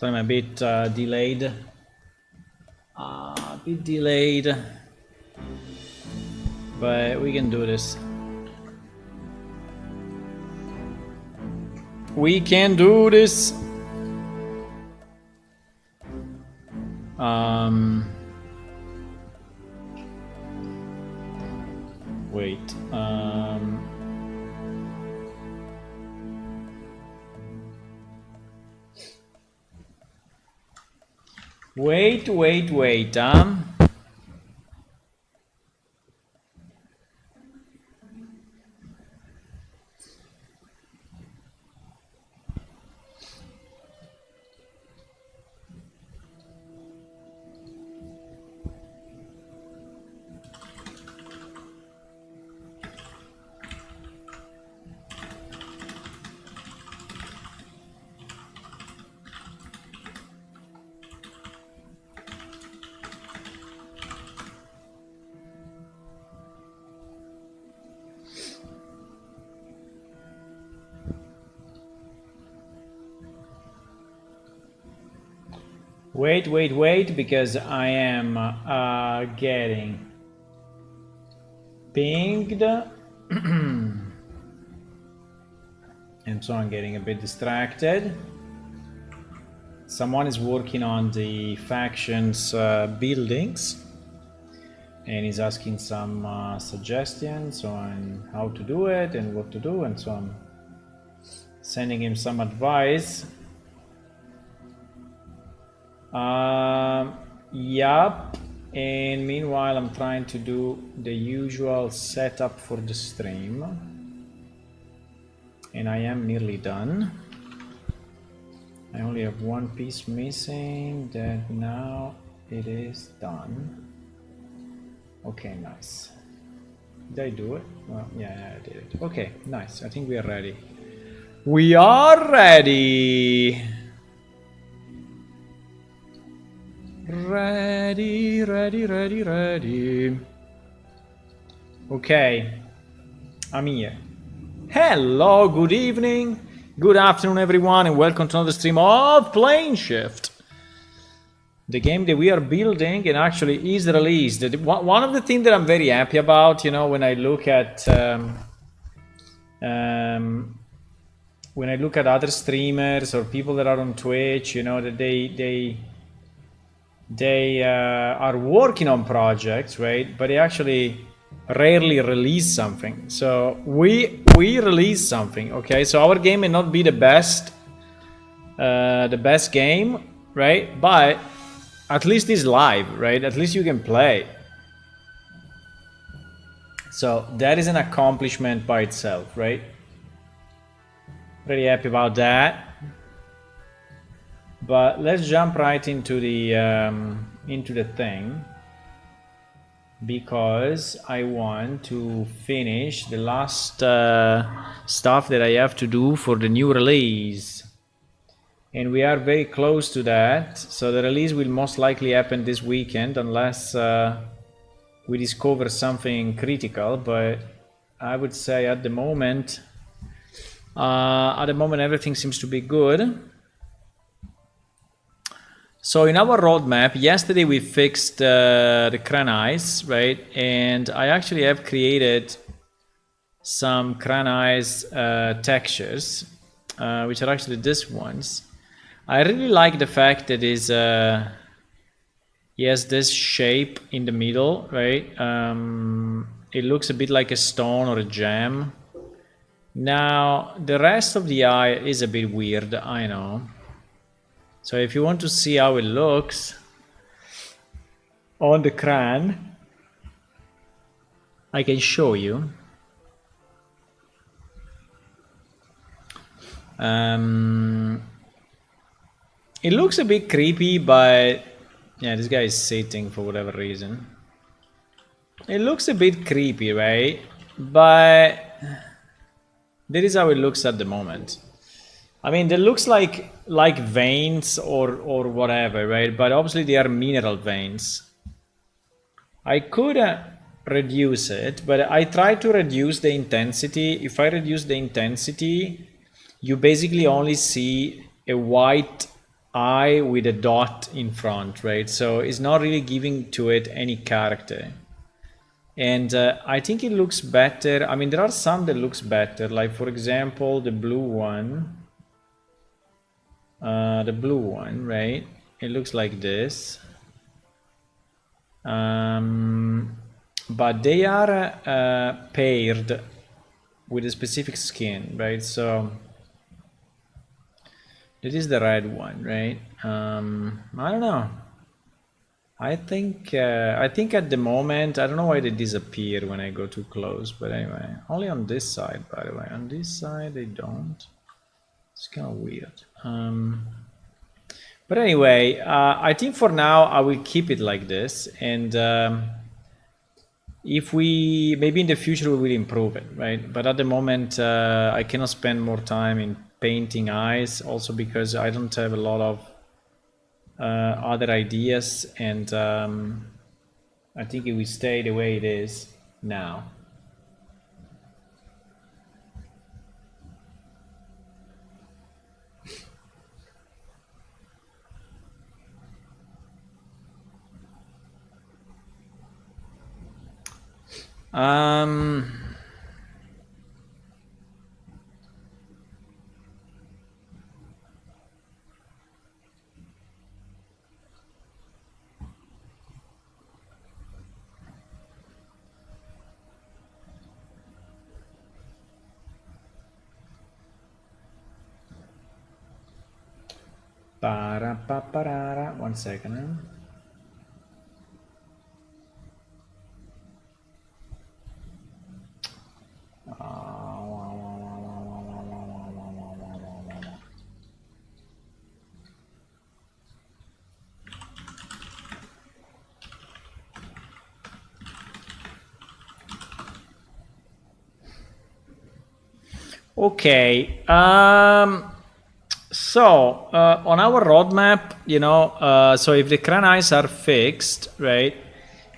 So I'm a bit delayed. A bit delayed. But we can do this. We can do this. Wait. Wait. Wait, because I am getting pinged. And so I'm getting a bit distracted. Someone is working on the factions buildings and is asking some suggestions on how to do it and what to do, and so I'm sending him some advice. Yup. And meanwhile I'm trying to do the usual setup for the stream, and I am nearly done. I only have one piece missing, that now it is done. Okay, nice. Did I do it? Well, yeah, I did it. Okay, nice. I think we are ready. We are ready. Ready. Okay, I'm here. Hello, good evening, good afternoon everyone, and welcome to another stream of Plane Shift, the game that we are building and actually is released. One of the things that I'm very happy about, you know, when I look at other streamers or people that are on Twitch, you know, that they are working on projects, right? But they actually rarely release something. So we release something, okay? So our game may not be the best game, right? But at least it's live, right? At least you can play. So that is an accomplishment by itself, right? Pretty happy about that. But let's jump right into the thing, because I want to finish the last stuff that I have to do for the new release, and we are very close to that. So the release will most likely happen this weekend, unless we discover something critical. But I would say at the moment everything seems to be good. So in our roadmap, yesterday we fixed the crane eyes, right? And I actually have created some crane eyes textures, which are actually these ones. I really like the fact that he has this shape in the middle, right? It looks a bit like a stone or a gem. Now, the rest of the eye is a bit weird, I know. So if you want to see how it looks on the crane, I can show you. It looks a bit creepy, but yeah, this guy is sitting for whatever reason. It looks a bit creepy, right? But that is how it looks at the moment. I mean, they looks like veins or whatever, right? But obviously they are mineral veins. I could reduce it, but I try to reduce the intensity. If I reduce the intensity, you basically only see a white eye with a dot in front, right? So it's not really giving to it any character. And I think it looks better. I mean, there are some that looks better, like for example, the blue one. Right? It looks like this. But they are paired with a specific skin, right? So this is the red one, right? I don't know. I think at the moment, I don't know why they disappear when I go too close, but anyway, only on this side, by the way. On this side, they don't. It's kind of weird. But anyway, I think for now I will keep it like this, and if we maybe in the future we will improve it, right? But at the moment I cannot spend more time in painting eyes, also because I don't have a lot of other ideas, and I think it will stay the way it is now. One second. Okay. So on our roadmap, so if the crane eyes are fixed, right?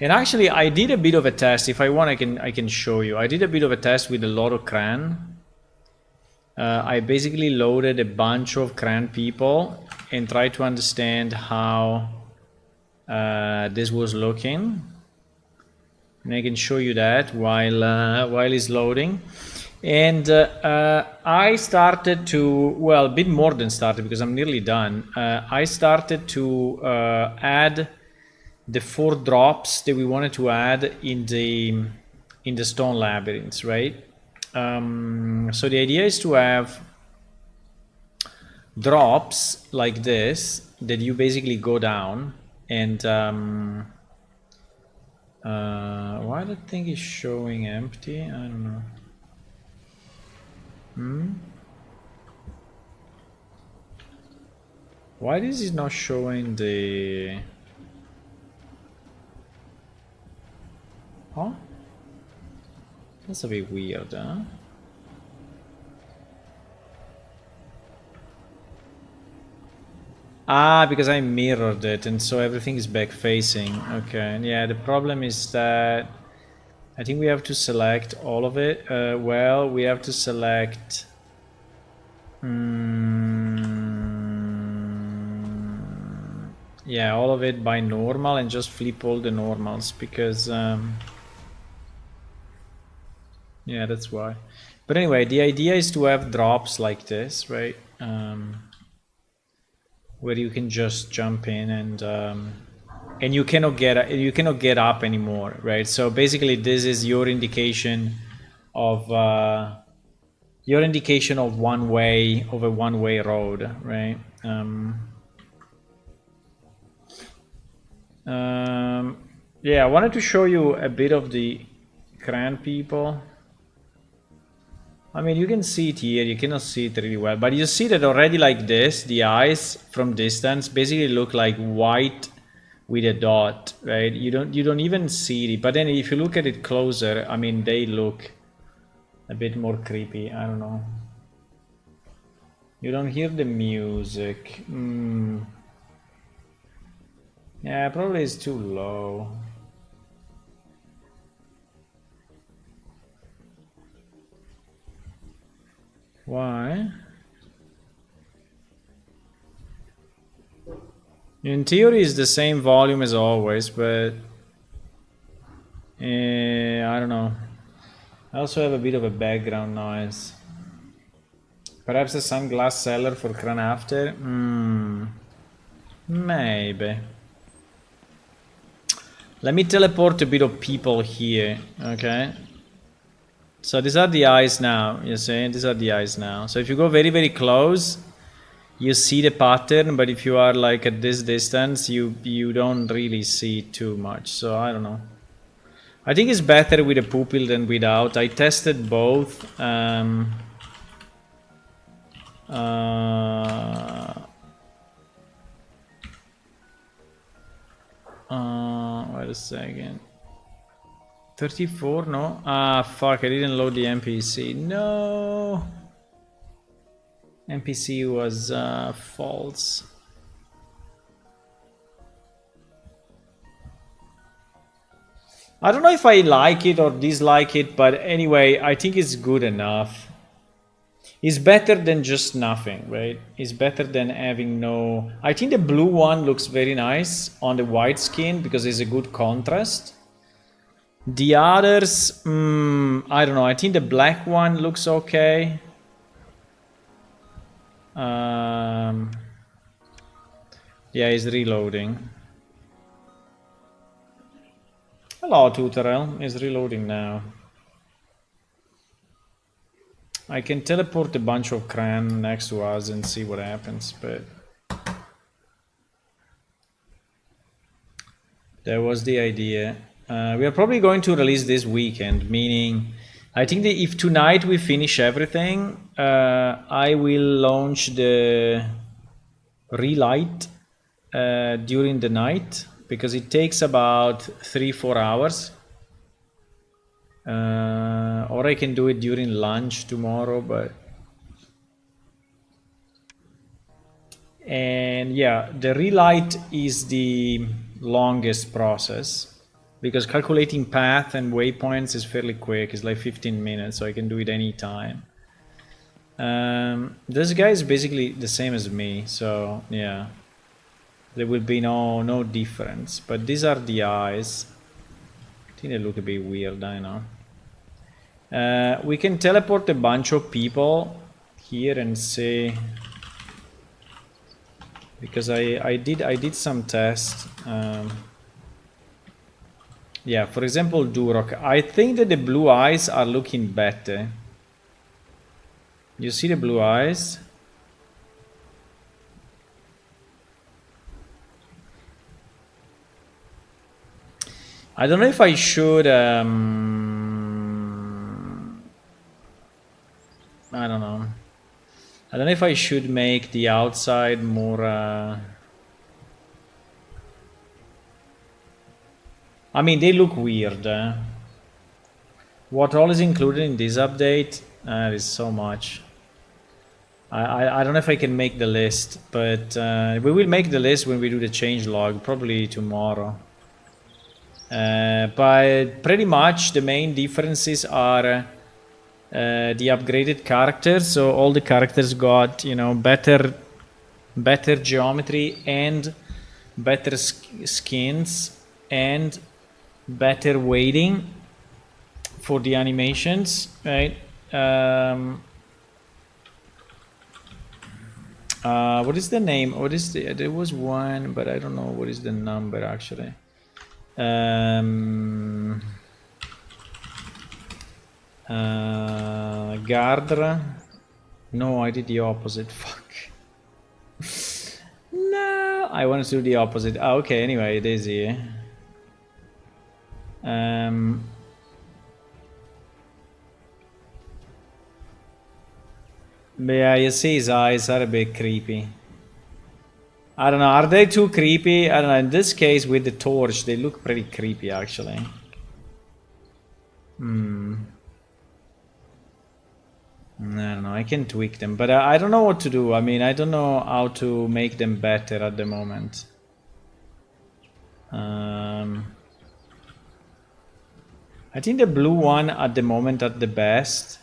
And actually, I did a bit of a test. If I want, I can show you. I did a bit of a test with a lot of crane. I basically loaded a bunch of crane people and tried to understand how this was looking. And I can show you that while it's loading. And I started to, well, a bit more than started because I'm nearly done. I started to add the 4 drops that we wanted to add in the stone labyrinths, right? So the idea is to have drops like this that you basically go down, and why the thing is showing empty? I don't know. Why is it not showing the... Huh? That's a bit weird, huh? Ah, because I mirrored it, and so everything is back facing. Okay, yeah, the problem is that I think we have to select all of it. Well, we have to select... yeah, all of it by normal and just flip all the normals, because... yeah, that's why. But anyway, the idea is to have drops like this, right? Where you can just jump in and you cannot get up anymore, right? So basically, this is your indication of a one-way road, right? Yeah, I wanted to show you a bit of the crane people. I mean, you can see it here, you cannot see it really well, but you see that already like this, the eyes from distance basically look like white with a dot, right? You don't even see it, but then if you look at it closer, I mean, they look a bit more creepy. I don't know. You don't hear the music. Yeah, probably it's too low. Why? In theory, it's the same volume as always, but I don't know. I also have a bit of a background noise. Perhaps a sunglass seller for Cran After? Maybe. Let me teleport a bit of people here, okay? So these are the eyes now, you see? These are the eyes now. So if you go very, very close, you see the pattern, but if you are like at this distance, you don't really see too much. So I don't know. I think it's better with a pupil than without. I tested both. Wait a second. 34? No? Ah, fuck, I didn't load the NPC. No! NPC was false. I don't know if I like it or dislike it, but anyway, I think it's good enough. It's better than just nothing, right? It's better than having no... I think the blue one looks very nice on the white skin because it's a good contrast. The others, I don't know. I think the black one looks okay. Yeah, it's reloading. Hello, Tutorel. It's reloading now. I can teleport a bunch of Cran next to us and see what happens, but... that was the idea. We are probably going to release this weekend, meaning... I think that if tonight we finish everything, I will launch the relight during the night, because it takes about 3-4 hours. Or I can do it during lunch tomorrow, but... And yeah, the relight is the longest process, because calculating path and waypoints is fairly quick. It's like 15 minutes, so I can do it anytime. This guy is basically the same as me, so yeah. There will be no difference, but these are the eyes. I think they look a bit weird, I know. We can teleport a bunch of people here and see, because I did some tests. Yeah, for example, Durok. I think that the blue eyes are looking better. You see the blue eyes? I don't know if I should... I don't know. I don't know if I should make the outside more... I mean, they look weird. What all is included in this update? There is so much. I don't know if I can make the list, but we will make the list when we do the changelog, probably tomorrow. But pretty much the main differences are the upgraded characters. So all the characters got, you know, better geometry and better skins and better weighting for the animations, right? What is the name? What is the... there was one, but I don't know what is the number actually. Gardra. No, I did the opposite. Fuck. No, I wanted to do the opposite. Ah, okay, anyway, it is here. But yeah, you see his eyes are a bit creepy. I don't know, are they too creepy? I don't know, in this case with the torch they look pretty creepy actually. I don't know, I can tweak them, but I don't know what to do. I mean, I don't know how to make them better at the moment. I think the blue one at the moment at the best.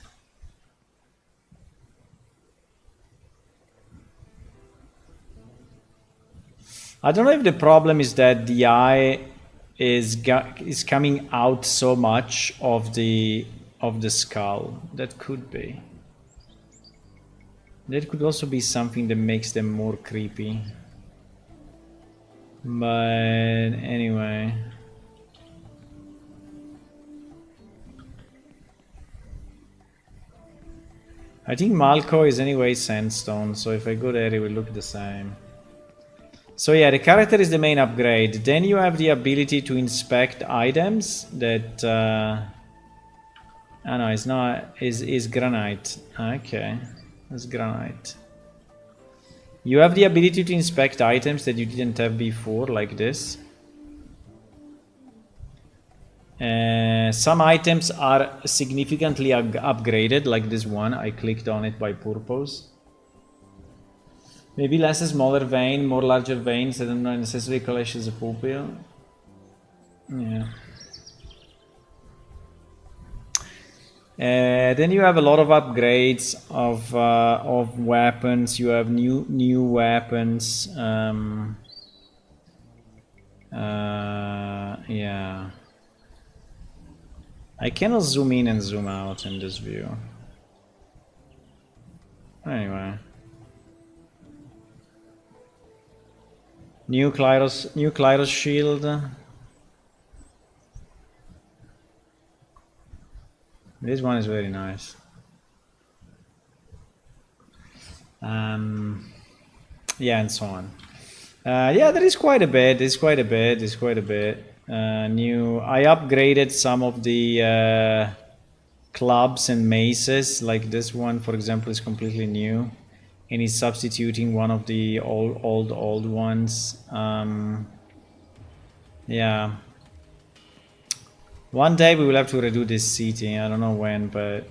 I don't know if the problem is that the eye is coming out so much of the skull. That could be. That could also be something that makes them more creepy. But anyway. I think Malco is anyway sandstone, so if I go there it will look the same. So yeah, the character is the main upgrade. Then you have the ability to inspect items that... oh no, it's not... is granite. Okay, that's granite. You have the ability to inspect items that you didn't have before, like this. Some items are significantly upgraded, like this one. I clicked on it by purpose. Maybe less a smaller vein, more larger veins that don't necessarily clash as a pupil. Yeah. Then you have a lot of upgrades of weapons. You have new weapons. Yeah. I cannot zoom in and zoom out in this view. Anyway. New Klyros shield. This one is very nice. Yeah, and so on. Yeah, there is quite a bit. There's quite a bit. New. I upgraded some of the clubs and maces. Like this one, for example, is completely new, and is substituting one of the old ones. Yeah. One day we will have to redo this city. I don't know when, but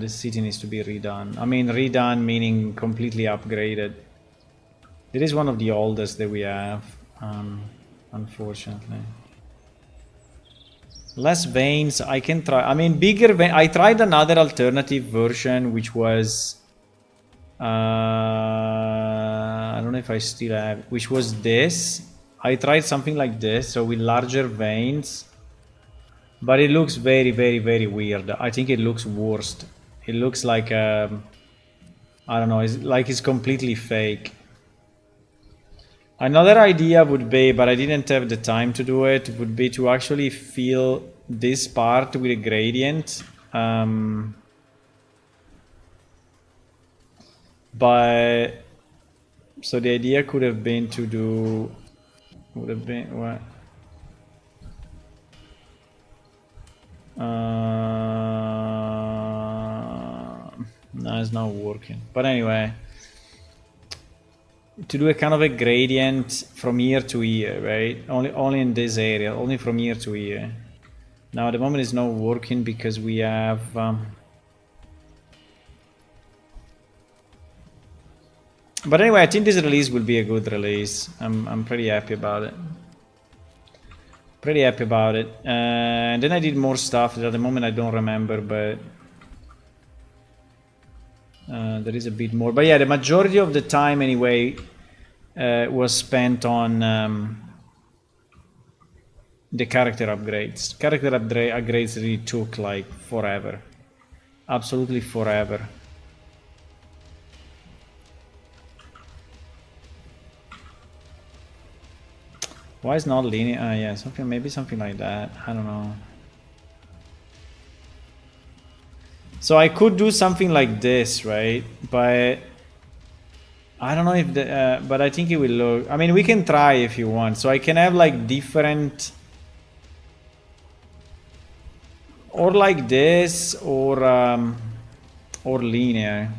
this city needs to be redone. I mean, redone meaning completely upgraded. It is one of the oldest that we have, unfortunately. Less veins, I can try. I mean, bigger veins. I tried another alternative version, which was... I don't know if I still have... Which was this. I tried something like this, so with larger veins. But it looks very, very, very weird. I think it looks worst. It looks like... I don't know, it's like it's completely fake. Another idea would be, but I didn't have the time to do it, would be to actually fill this part with a gradient. But so the idea could have been to do, would have been what? No, it's not working. But anyway, to do a kind of a gradient from here to here, right? Only in this area, only from here to here. Now at the moment it's not working because we have but anyway, I think this release will be a good release. I'm pretty happy about it. And then I did more stuff that at the moment I don't remember, but there is a bit more. But yeah, the majority of the time anyway was spent on the character upgrades. Character upgrades really took like forever. Absolutely forever. Why is not linear? Yeah, maybe something like that. I don't know. So I could do something like this, right? But I don't know if the... but I think it will look... I mean, we can try if you want. So I can have like different... Or like this, or linear.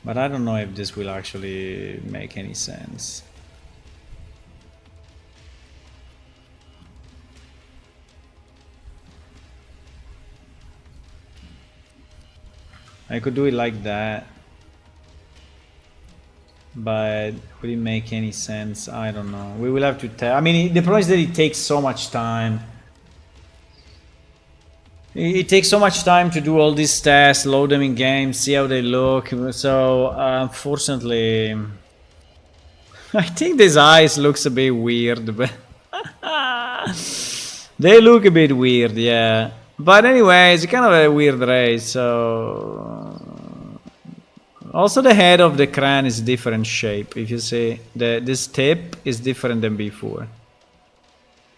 But I don't know if this will actually make any sense. I could do it like that. but would it make any sense? I don't know. We will have to tell. I mean, the problem is that it takes so much time. It takes so much time to do all these tests, load them in games, see how they look. So unfortunately, I think this eyes looks a bit weird, but they look a bit weird, yeah. But anyway, it's kind of a weird race. So also the head of the crane is different shape. If you see, this tip is different than before.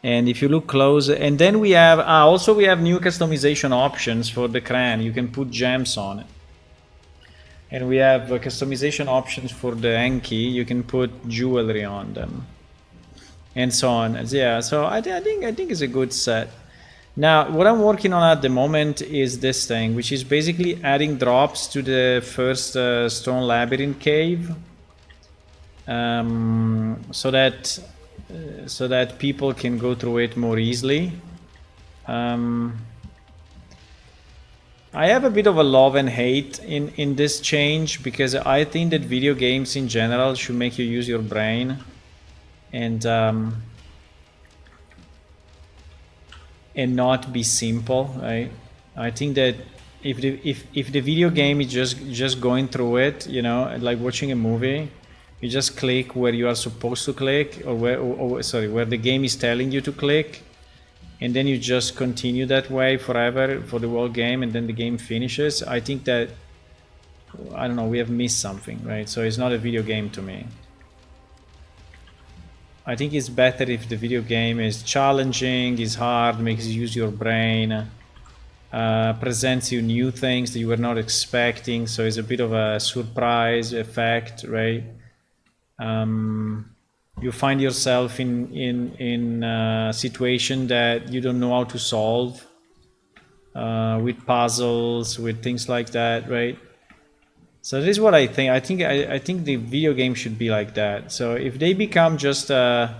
And if you look close, and then we have also we have new customization options for the crane. You can put gems on it, and we have customization options for the Enki. You can put jewelry on them, and so on. Yeah, so I think it's a good set. Now, what I'm working on at the moment is this thing, which is basically adding drops to the first stone labyrinth cave, so that people can go through it more easily. I have a bit of a love and hate in this change, because I think that video games in general should make you use your brain, and not be simple, right? I think that if the video game is just going through it, you know, like watching a movie, you just click where you are supposed to click, or where the game is telling you to click, and then you just continue that way forever for the whole game, and then the game finishes. I think that, I don't know, we have missed something, right? So it's not a video game to me. I think it's better if the video game is challenging, is hard, makes you use your brain, presents you new things that you were not expecting, so it's a bit of a surprise effect, right? You find yourself in a situation that you don't know how to solve, with puzzles, with things like that, right? So this is what I think. I think the video game should be like that. So if they become just a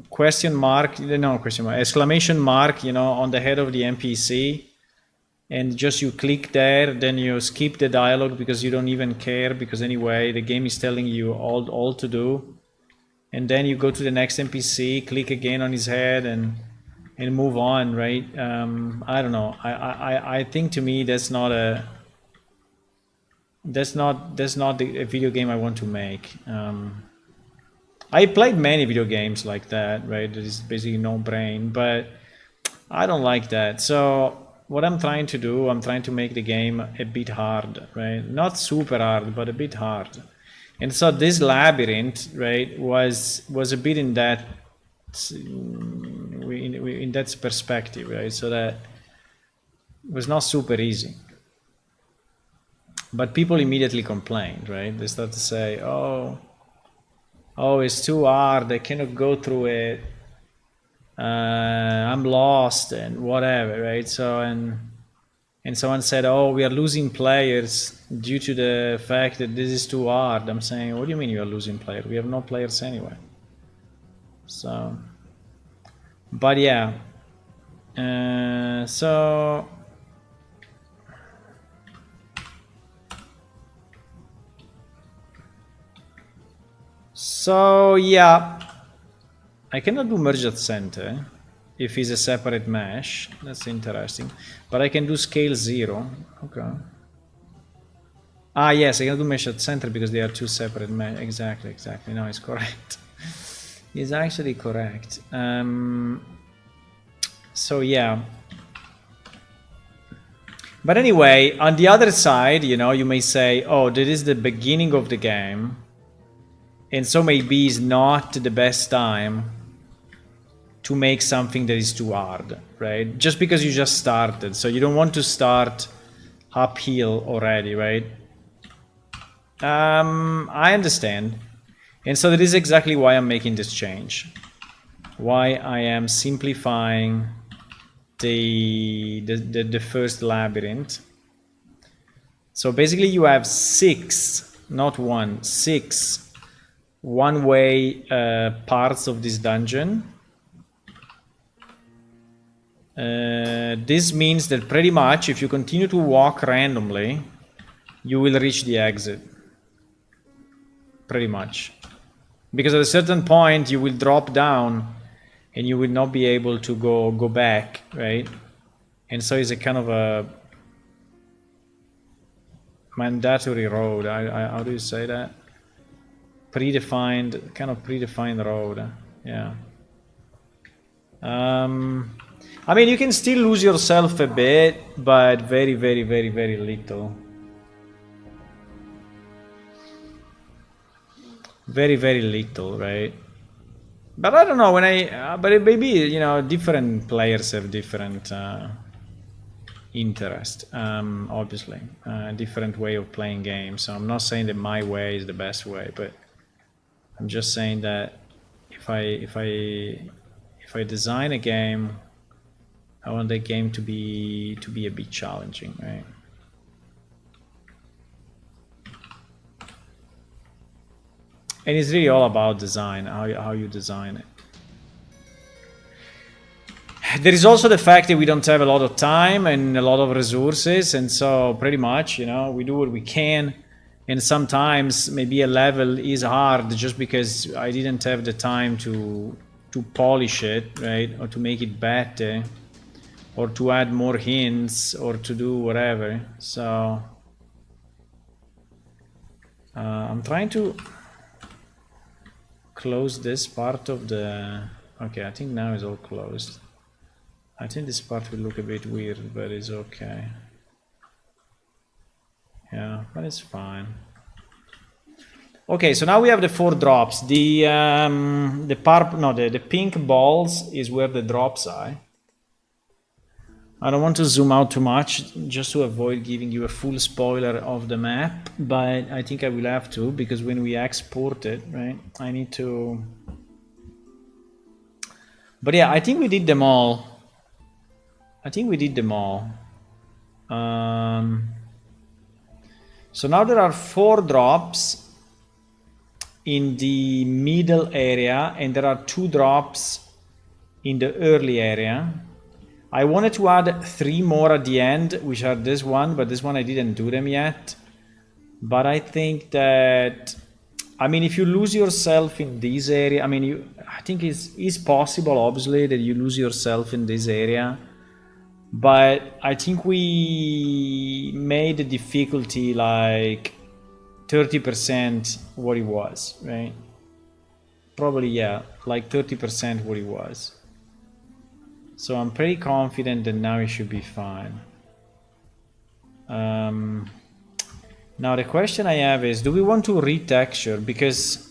question mark, no question mark, exclamation mark, you know, on the head of the NPC, and just you click there, then you skip the dialogue because you don't even care, because anyway the game is telling you all to do, and then you go to the next NPC, click again on his head, and move on, right? I don't know. I think to me that's not a video game I want to make. I played many video games like that, right? That is basically no brain, but I don't like that. So what I'm trying to do, I'm trying to make the game a bit hard, right? Not super hard, but a bit hard. And so this labyrinth, right, was a bit in that perspective, right? So that it was not super easy. But people immediately complained, right? They start to say, oh, it's too hard, I cannot go through it, I'm lost, and whatever, right? So, and someone said, oh, we are losing players due to the fact that this is too hard. I'm saying, what do you mean you are losing players? We have no players anyway. So, but yeah, so yeah, I cannot do merge at center if it's a separate mesh. That's interesting. But I can do scale 0. Okay. Yes, I can do mesh at center because they are two separate mesh. Exactly. No, it's correct. It's actually correct. So yeah. But anyway, on the other side, you know, you may say, oh, this is the beginning of the game, and so maybe it's not the best time to make something that is too hard, right? Just because you just started. So you don't want to start uphill already, right? I understand. And so that is exactly why I'm making this change. Why I am simplifying the first labyrinth. So basically you have 6, not 1, 6 one-way parts of this dungeon. This means that pretty much if you continue to walk randomly, you will reach the exit. pretty much. Because at a certain point you will drop down and you will not be able to go back, right? And so it's a kind of a mandatory road. How do you say that? Predefined, kind of predefined road. Yeah. I mean, you can still lose yourself a bit, but very, very, very, very little. Very, very little, right? But I don't know when but maybe, you know, different players have different interest, obviously, different way of playing games. So I'm not saying that my way is the best way, but I'm just saying that if I design a game, I want the game to be a bit challenging, right? And it's really all about design, how you design it. There is also the fact that we don't have a lot of time and a lot of resources, and so pretty much, you know, we do what we can. And sometimes maybe a level is hard just because I didn't have the time to polish it, right? Or to make it better, or to add more hints, or to do whatever. So I'm trying to close this part of the... Okay, I think now it's all closed. I think this part will look a bit weird, but it's okay. Yeah, but it's fine. Okay, so now we have the 4 drops. The pink balls is where the drops are. I don't want to zoom out too much, just to avoid giving you a full spoiler of the map, but I think I will have to, because when we export it, right, I need to... But yeah, I think we did them all. So now there are 4 drops in the middle area, and there are 2 drops in the early area. I wanted to add 3 more at the end, which are this one, but this one I didn't do them yet. But I think that, I mean, if you lose yourself in this area, I mean, I think it's possible, obviously, that you lose yourself in this area. But I think we made the difficulty like 30% what it was, right? Probably, yeah, like 30% what it was. So I'm pretty confident that now it should be fine. Now the question I have is, do we want to retexture? Because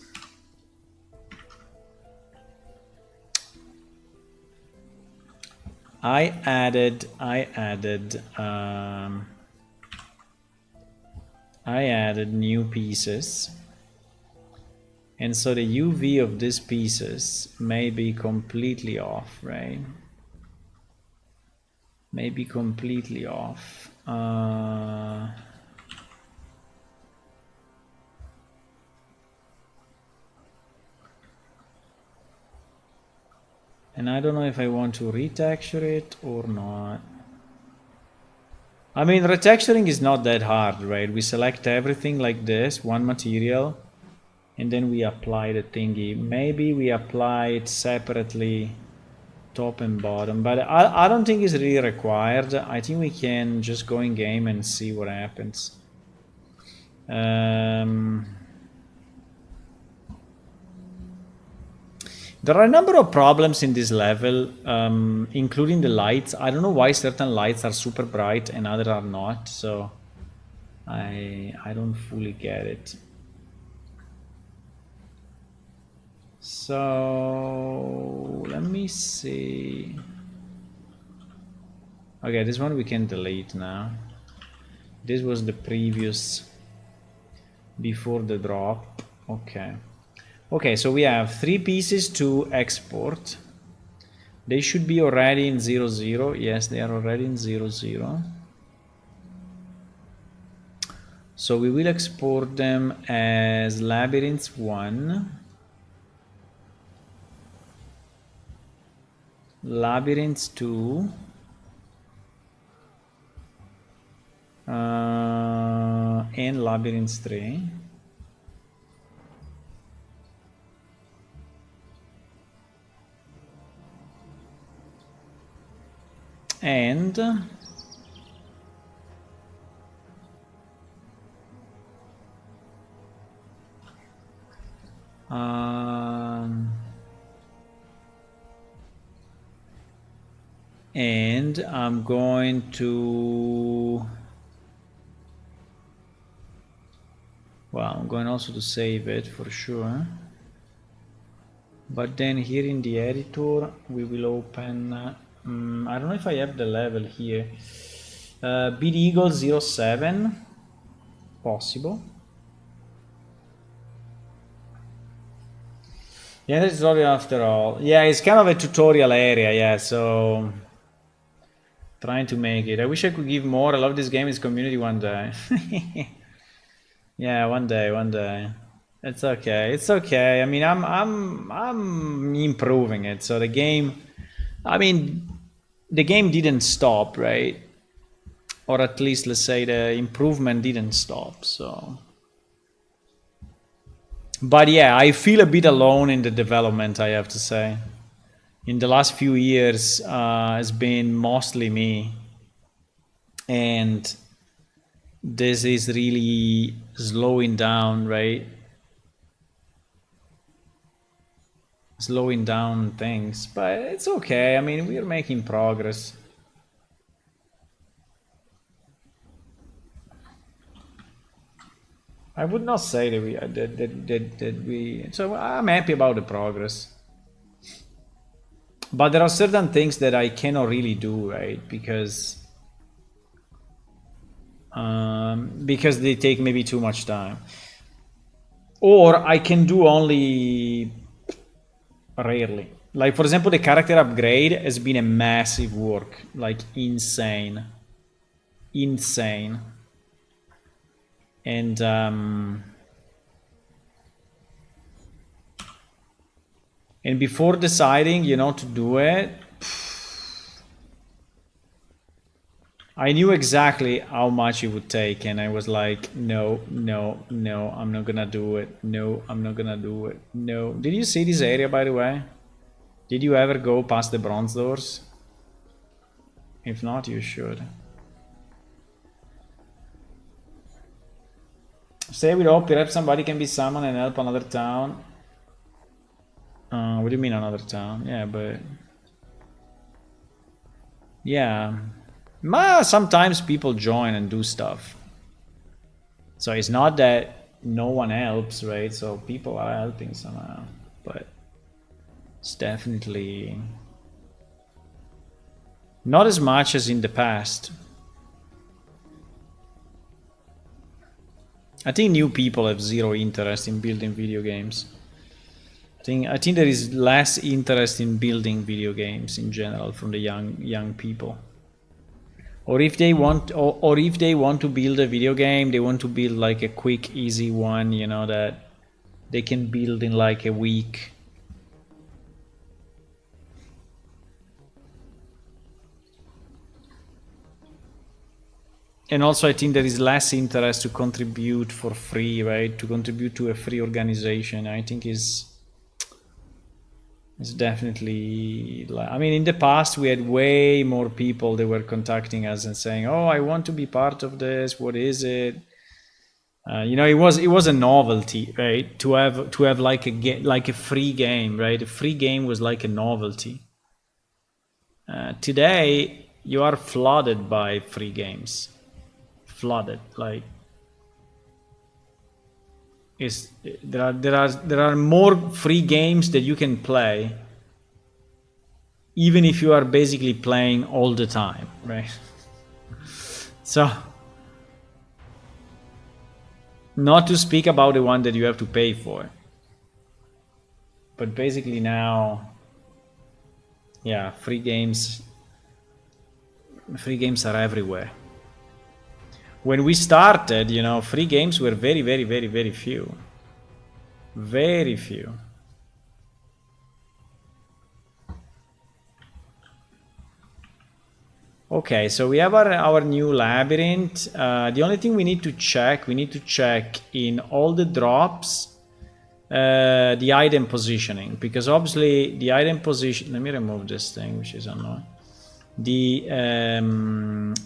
I added new pieces, and so the UV of these pieces may be completely off, right? Maybe completely off. And I don't know if I want to retexture it or not. I mean, retexturing is not that hard, right? We select everything like this, one material, and then we apply the thingy. Maybe we apply it separately, top and bottom, but I don't think it's really required. I think we can just go in game and see what happens. There are a number of problems in this level, including the lights. I don't know why certain lights are super bright and others are not, so I don't fully get it. So let me see. Okay, this one we can delete now. This was the previous, before the drop. Okay. Okay, so we have 3 pieces to export. They should be already in 00. Yes, they are already in 00. So we will export them as Labyrinths 1, Labyrinths 2, and Labyrinths 3. And I'm going to, well, I'm going also to save it for sure. But then here in the editor, we will open, I don't know if I have the level here. Big Eagle 07, possible. Yeah, that's tutorial after all. Yeah, it's kind of a tutorial area, yeah, so trying to make it. I wish I could give more. I love this game, its community one day. Yeah, one day. It's okay. It's okay. I mean, I'm improving it. So the game, I mean, the game didn't stop, right? Or at least let's say the improvement didn't stop. So, but yeah, I feel a bit alone in the development, I have to say. In the last few years, it's been mostly me, and this is really slowing down, right? Slowing down things, but it's okay. I mean, we're making progress. I would not say that we so I'm happy about the progress, but there are certain things that I cannot really do, right? Because they take maybe too much time, or I can do only rarely. Like, for example, the character upgrade has been a massive work, like insane. And before deciding, to do it, I knew exactly how much it would take, and I was like, no, I'm not gonna do it. No, I'm not gonna do it. No. Did you see this area, by the way? Did you ever go past the bronze doors? If not, you should. Stay with hope, perhaps somebody can be summoned and help another town. What do you mean another town? Yeah, but... yeah. Sometimes people join and do stuff. So it's not that no one helps, right? So people are helping somehow. But it's definitely not as much as in the past. I think new people have zero interest in building video games. I think there is less interest in building video games in general from the young people. Or if they want, or if they want to build a video game, they want to build like a quick, easy one, that they can build in like a week. And also, I think there is less interest to contribute for free, right? To contribute to a free organization, I think is definitely, I mean, in the past we had way more people that were contacting us and saying, oh, I want to be part of this, what is it? It was a novelty, right? To have like a free game, right? A free game was like a novelty. Today you are flooded by free games. Flooded, like there are more free games that you can play, even if you are basically playing all the time, right? So, not to speak about the one that you have to pay for, but basically now, yeah, free games are everywhere. When we started, free games were very, very, very, very few. Very few. Okay, so we have our new labyrinth. The only thing we need to check in all the drops the item positioning, because obviously the item position, let me remove this thing, which is annoying. the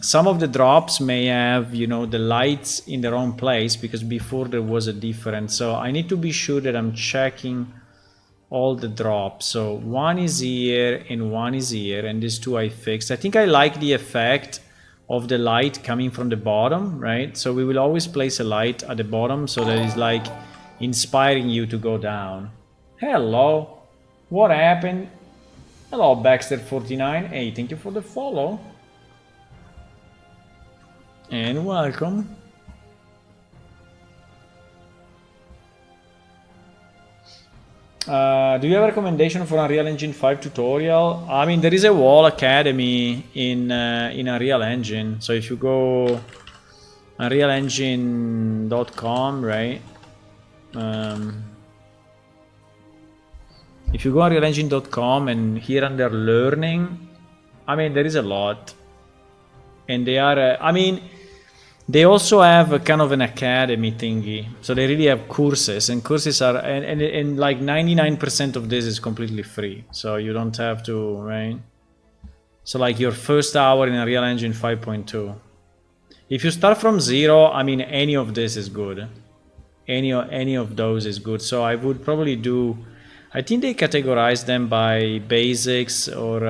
some of the drops may have, you know, the lights in the wrong place because before there was a difference. So I need to be sure that I'm checking all the drops. So one is here and one is here, and these two I fixed. I think I like the effect of the light coming from the bottom, right? So we will always place a light at the bottom so that it's like inspiring you to go down. Hello, what happened? Hello, Baxter49. Hey, thank you for the follow. And welcome. Do you have a recommendation for Unreal Engine 5 tutorial? I mean, there is a wall academy in Unreal Engine. So if you go unrealengine.com, right? If you go unrealengine.com and here under learning, I mean, there is a lot. And they are, I mean, they also have a kind of an academy thingy. So they really have courses, and courses are, and like 99% of this is completely free. So you don't have to, right? So like your first hour in Unreal Engine 5.2. If you start from 0, I mean, any of this is good. Any of those is good. So I would probably do, I think they categorize them by basics or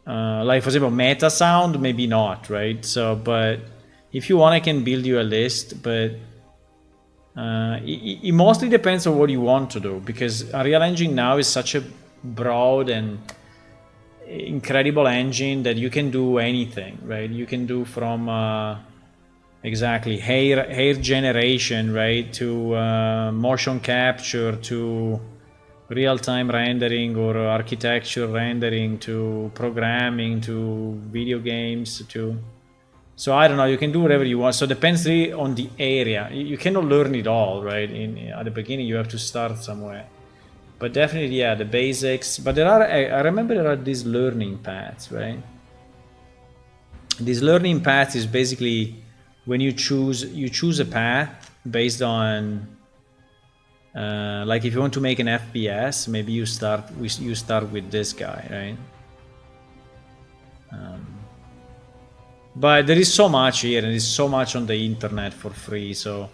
like for example meta sound, maybe not, right? So but if you want, I can build you a list, but it mostly depends on what you want to do, because Unreal Engine now is such a broad and incredible engine that you can do anything, right? You can do from exactly hair generation, right, to motion capture, to real-time rendering or architecture rendering, to programming, to video games, to, so I don't know, you can do whatever you want. So it depends really on the area. You cannot learn it all, right? At the beginning you have to start somewhere, but definitely, yeah, the basics. But there are, I remember there are these learning paths, right? These learning paths is basically when you choose a path based on like if you want to make an FPS, maybe you start with this guy, right? But there is so much here, and there's so much on the internet for free, so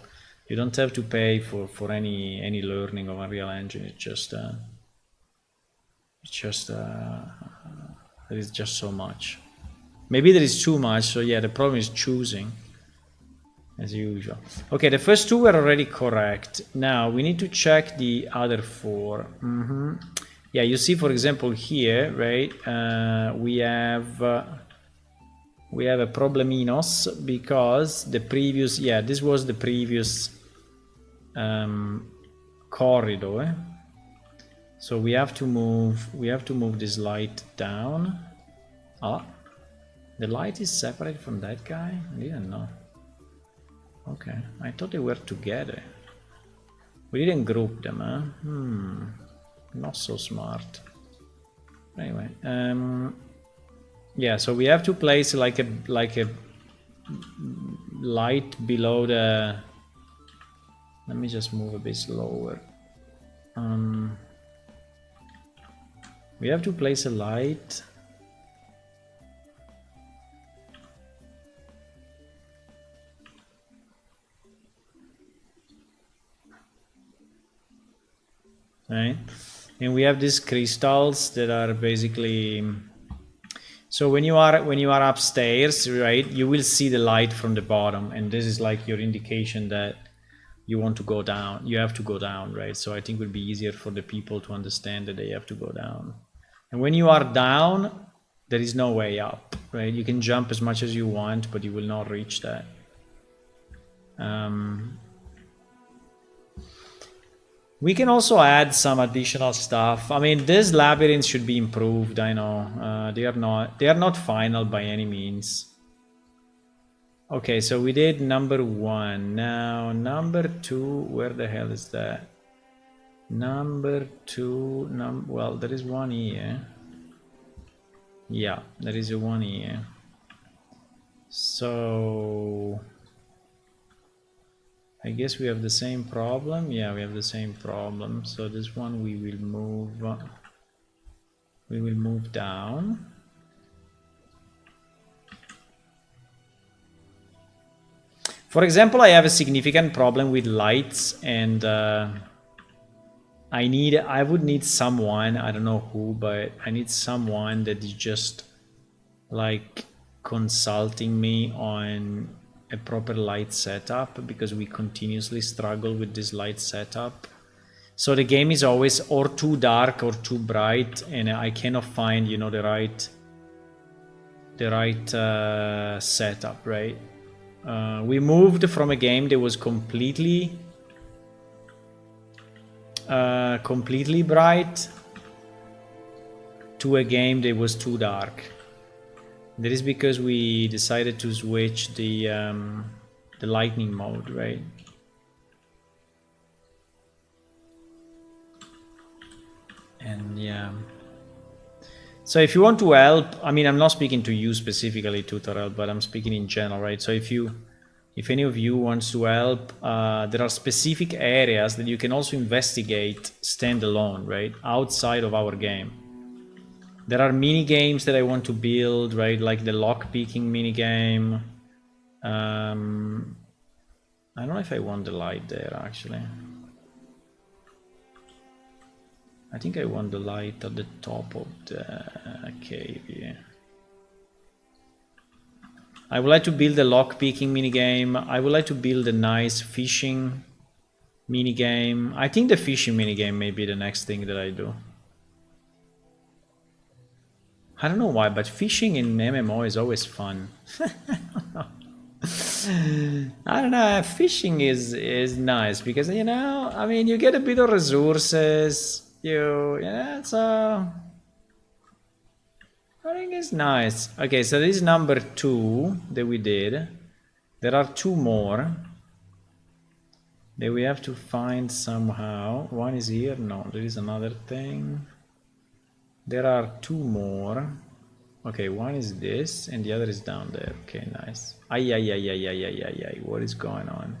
you don't have to pay for any learning of Unreal Engine. It's just there is just so much. Maybe there is too much. So yeah, the problem is choosing, as usual. Okay, the first two were already correct. Now we need to check the other four. Yeah, you see, for example, here, right? We have a probleminos because the previous, yeah, this was the previous corridor. So we have to move this light down. Ah, the light is separate from that guy? I didn't know. Okay, I thought they were together. We didn't group them, huh? Not so smart. Anyway, yeah, so we have to place like a light below the, let me just move a bit slower. We have to place a light right, and we have these crystals that are basically, so when you are upstairs, right, you will see the light from the bottom, and this is like your indication that you want to go down. You have to go down, right? So I think it would be easier for the people to understand that they have to go down. And when you are down, there is no way up, right? You can jump as much as you want, but you will not reach that. We can also add some additional stuff. I mean, this labyrinth should be improved. I know they are not final by any means. Okay, so we did number 1. Now number 2, where the hell is that? Number 2, well, there is one here. Yeah, there is a one here. So I guess we have the same problem. Yeah, we have the same problem. So this one we will move. We will move down. For example, I have a significant problem with lights, and I would need someone, I don't know who, but I need someone that is just like consulting me on a proper light setup, because we continuously struggle with this light setup. So the game is always or too dark or too bright, and I cannot find, you know, the right setup, right? We moved from a game that was completely bright to a game that was too dark. That is because we decided to switch the lightning mode, right? And yeah. So if you want to help, I mean, I'm not speaking to you specifically, Tutorial, but I'm speaking in general, right? So if any of you wants to help, there are specific areas that you can also investigate standalone, right? Outside of our game. There are mini games that I want to build, right? Like the lock picking mini game. I don't know if I want the light there, actually. I think I want the light at the top of the cave here. I would like to build a lock picking minigame. I would like to build a nice fishing minigame. I think the fishing minigame may be the next thing that I do. I don't know why, but fishing in MMO is always fun. I don't know, fishing is nice because, you know, I mean, you get a bit of resources. So I think it's nice. Okay, so this is number 2 that we did. There are 2 more that we have to find somehow. One is here. No, there is another thing. There are 2 more. Okay, one is this and the other is down there. Okay, nice. Ay. What is going on?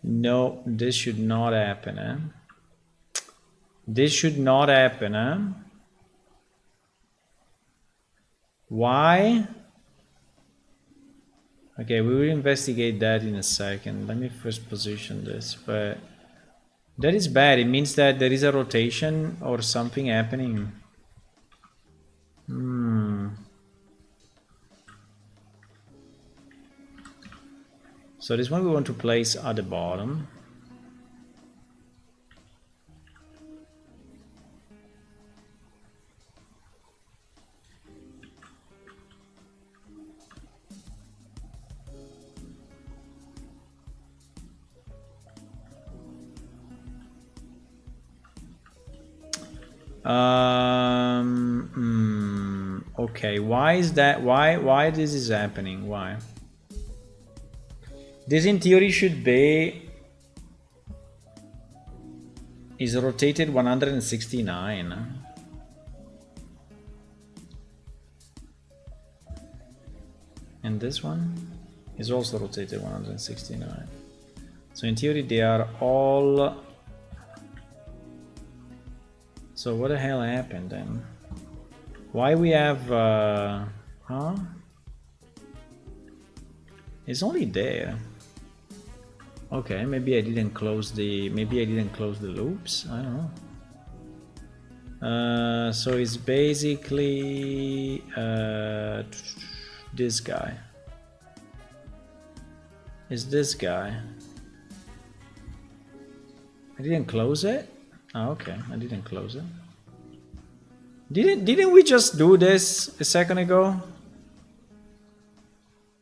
No, this should not happen, eh? This should not happen, huh? Why? Okay, we will investigate that in a second. Let me first position this, but that is bad. It means that there is a rotation or something happening. So this one we want to place at the bottom. Okay, why is that? Why this is happening? Why? This in theory should be is rotated 169. And this one is also rotated 169. So in theory they are all. So what the hell happened then? Why we have huh? It's only there. Okay, maybe I didn't close the loops. I don't know. So it's basically this guy. Is this guy? I didn't close it. Oh, okay, I didn't close it. Didn't we just do this a second ago?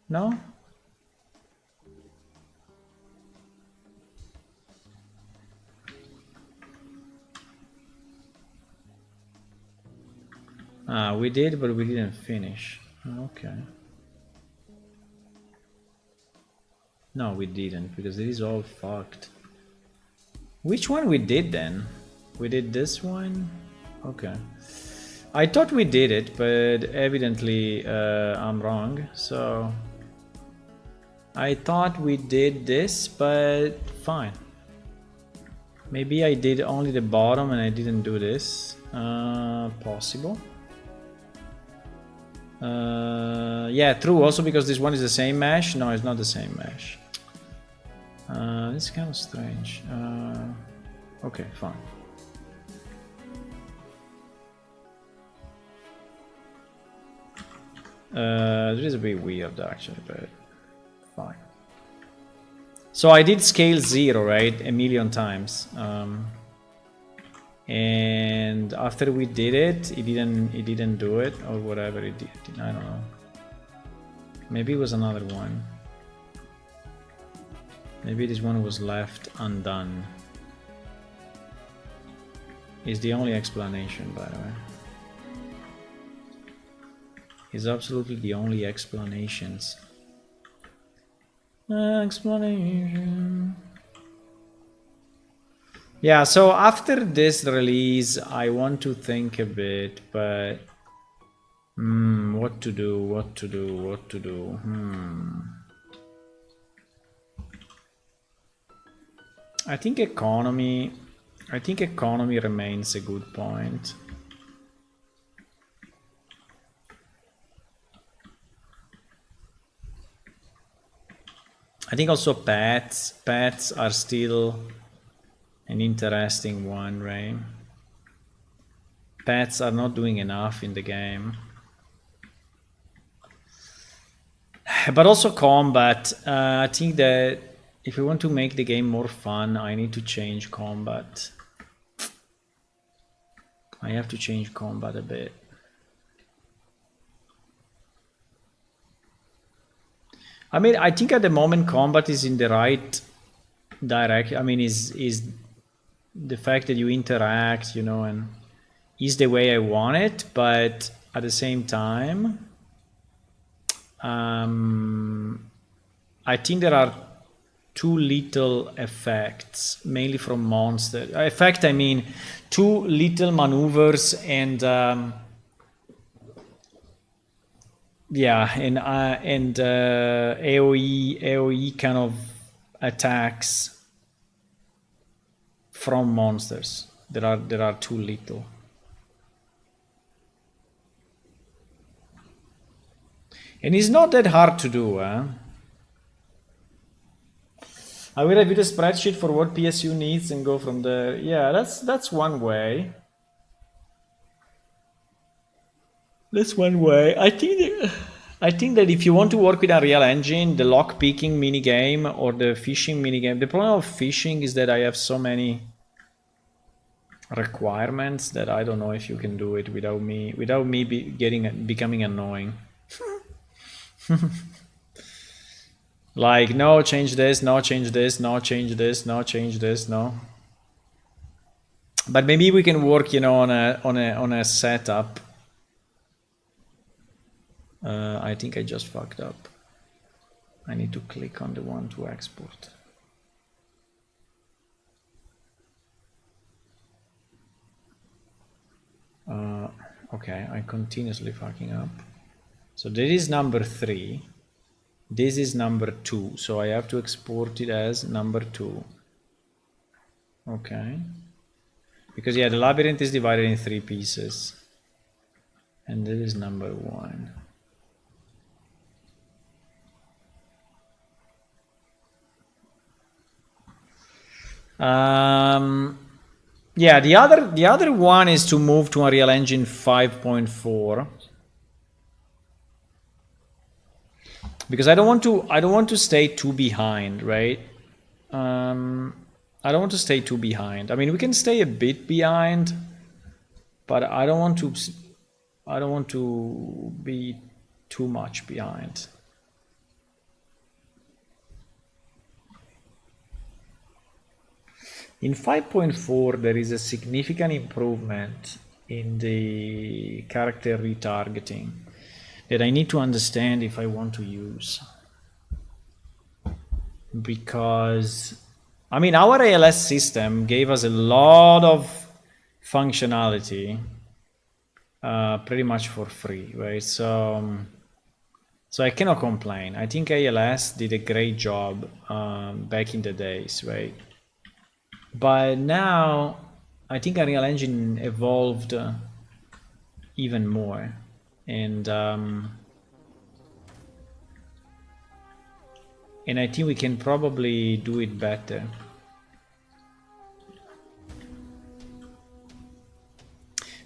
No? We did, but we didn't finish. Okay. No, we didn't, because it is all fucked. Which one we did then? We did this one? Okay. I thought we did it, but evidently I'm wrong. So I thought we did this, but fine. Maybe I did only the bottom and I didn't do this. Possible. Yeah, true. Also because this one is the same mesh. No, it's not the same mesh. It's kind of strange. Okay, fine. It is a bit weird actually, but fine. So I did scale 0, right? A million times. And after we did it, it didn't do it, or whatever it did. I don't know. Maybe it was another one. Maybe this one was left undone. Is the only explanation, by the way. Is absolutely the only explanations. Explanation. Yeah, so after this release, I want to think a bit, but what to do? I think economy remains a good point. I think also pets are still an interesting one, right? Pets are not doing enough in the game. But also combat. I think that if we want to make the game more fun, I need to change combat. I have to change combat a bit. I mean, I think at the moment combat is in the right direction. I mean, is the fact that you interact, you know, and is the way I want it, but at the same time, I think there are too little effects, mainly from monsters. Effect, I mean, too little maneuvers and yeah, and AOE kind of attacks from monsters. There are too little. And it's not that hard to do, eh? I will review the spreadsheet for what PSU needs and go from there. Yeah, that's one way. That's one way. I think that if you want to work with Unreal Engine, the lock picking minigame or the fishing minigame, the problem of fishing is that I have so many requirements that I don't know if you can do it without me becoming annoying. Like, no, change this, no, change this, no, change this, no, change this, no. But maybe we can work, you know, on a setup. I think I just fucked up. I need to click on the one to export. Okay, I'm continuously fucking up. So this is number 3. This is number 2. So I have to export it as number 2. Okay. Because yeah, the labyrinth is divided in 3 pieces. And this is number 1. Yeah, the other one is to move to Unreal Engine 5.4. Because I don't want to stay too behind, right? I don't want to stay too behind. I mean, we can stay a bit behind, but I don't want to be too much behind. In 5.4, there is a significant improvement in the character retargeting that I need to understand if I want to use. Because, I mean, our ALS system gave us a lot of functionality pretty much for free, right? So I cannot complain. I think ALS did a great job back in the days, right? But now I think Unreal Engine evolved even more, and I think we can probably do it better.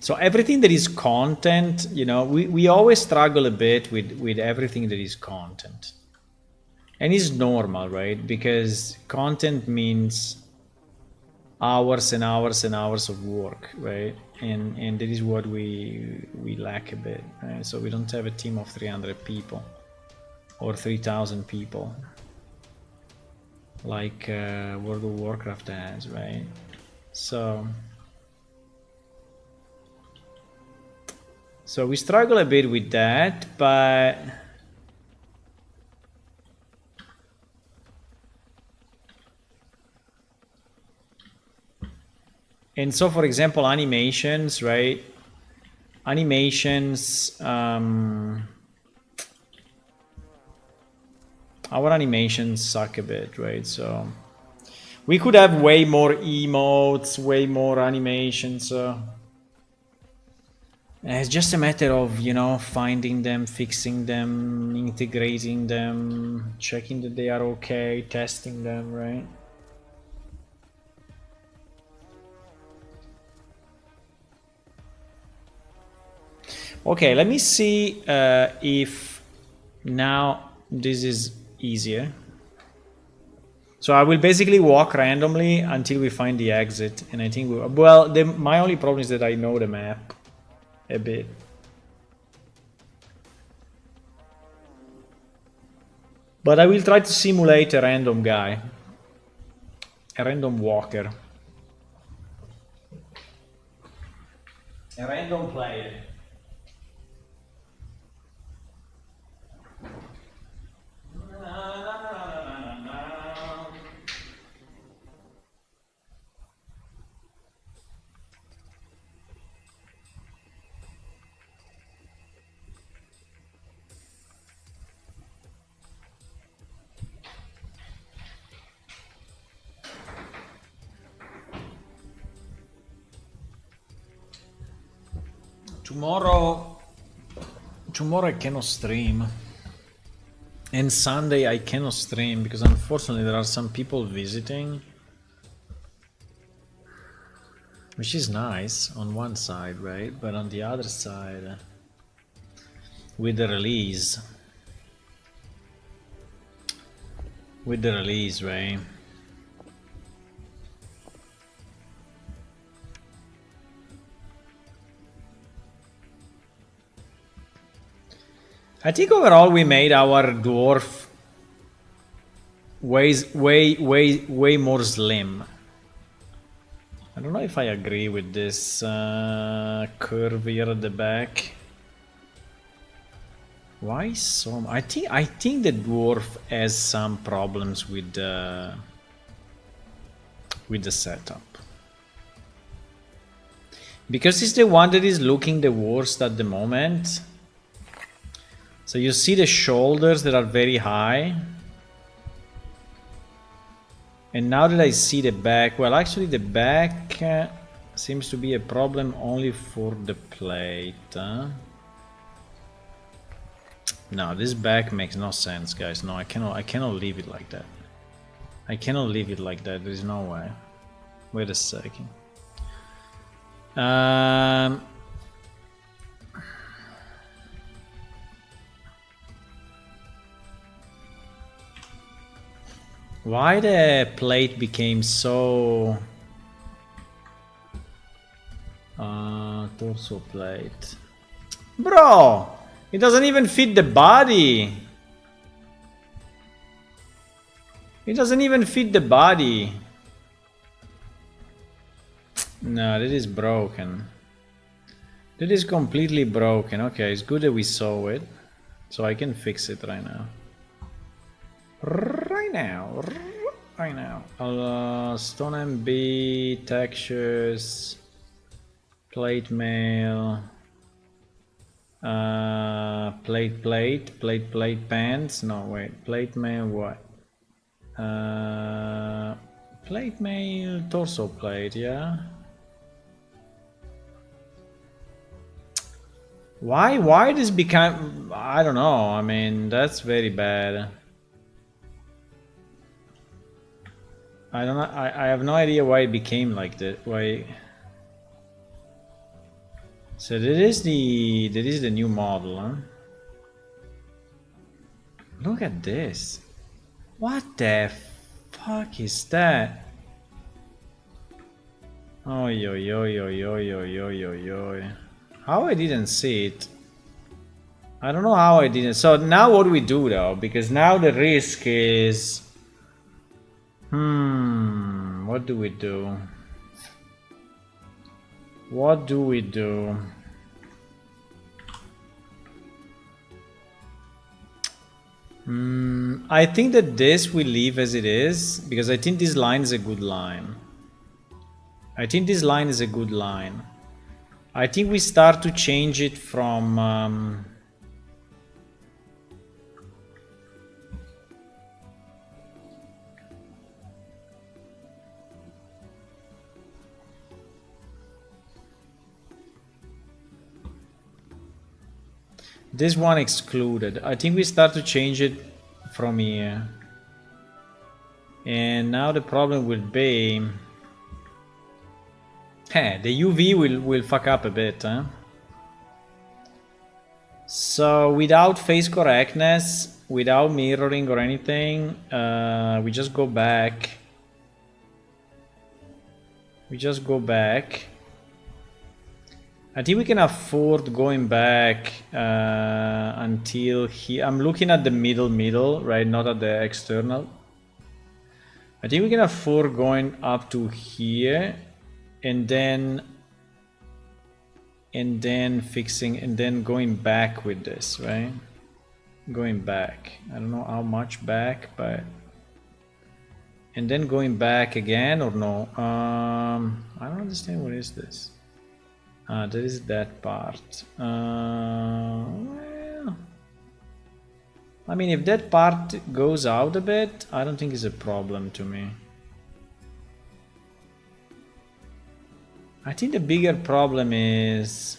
So everything that is content, you know, we always struggle a bit with everything that is content. And it's normal, right? Because content means hours and hours and hours of work, right? And that is what we lack a bit, right? So we don't have a team of 300 people or 3,000 people like World of Warcraft has, right? So we struggle a bit with that, but and so for example animations, right? Animations, our animations suck a bit, right? So we could have way more emotes, way more animations. It's just a matter of, you know, finding them, fixing them, integrating them, checking that they are okay, testing them, right? Okay, let me see if now this is easier. So I will basically walk randomly until we find the exit, and I think my only problem is that I know the map a bit. But I will try to simulate a random guy, a random walker, a random player. Tomorrow I cannot stream, and Sunday I cannot stream because unfortunately there are some people visiting, which is nice on one side, right? But on the other side, with the release, right? I think overall we made our dwarf way more slim. I don't know if I agree with this curve here at the back. Why so? I think the dwarf has some problems with the setup, because it's the one that is looking the worst at the moment. So you see the shoulders that are very high. And now that I see the back, well, actually the back seems to be a problem only for the plate. Huh? No, this back makes no sense, guys. No, I cannot leave it like that. I cannot leave it like that. There is no way. Wait a second. Why the plate became so... torso plate. Bro! It doesn't even fit the body! It doesn't even fit the body! No, that is broken. That is completely broken. Okay, it's good that we saw it. So I can fix it right now. Right now. Stone MB, textures, plate mail, plate pants. No, wait, plate mail what? Plate mail torso plate, yeah. Why this become? I don't know. I mean, that's very bad. I don't know. I have no idea why it became like that. Why? So that is the new model, huh? Look at this. What the fuck is that? Oh yo yo yo yo yo yo yo yo. How I didn't see it? I don't know how I didn't. So now what do we do though? Because now the risk is. What do we do? What do we do? I think that this we leave as it is because I think this line is a good line. I think this line is a good line. I think we start to change it from. This one excluded. I think we start to change it from here. And now the problem will be... the UV will fuck up a bit, huh? So without face correctness, without mirroring or anything, we just go back. We just go back. I think we can afford going back until here. I'm looking at the middle, right? Not at the external. I think we can afford going up to here and then fixing and then going back with this, right? Going back. I don't know how much back, but and then going back again or no? I don't understand what is this. There is that part. Well, I mean, if that part goes out a bit, I don't think it's a problem to me. I think the bigger problem is...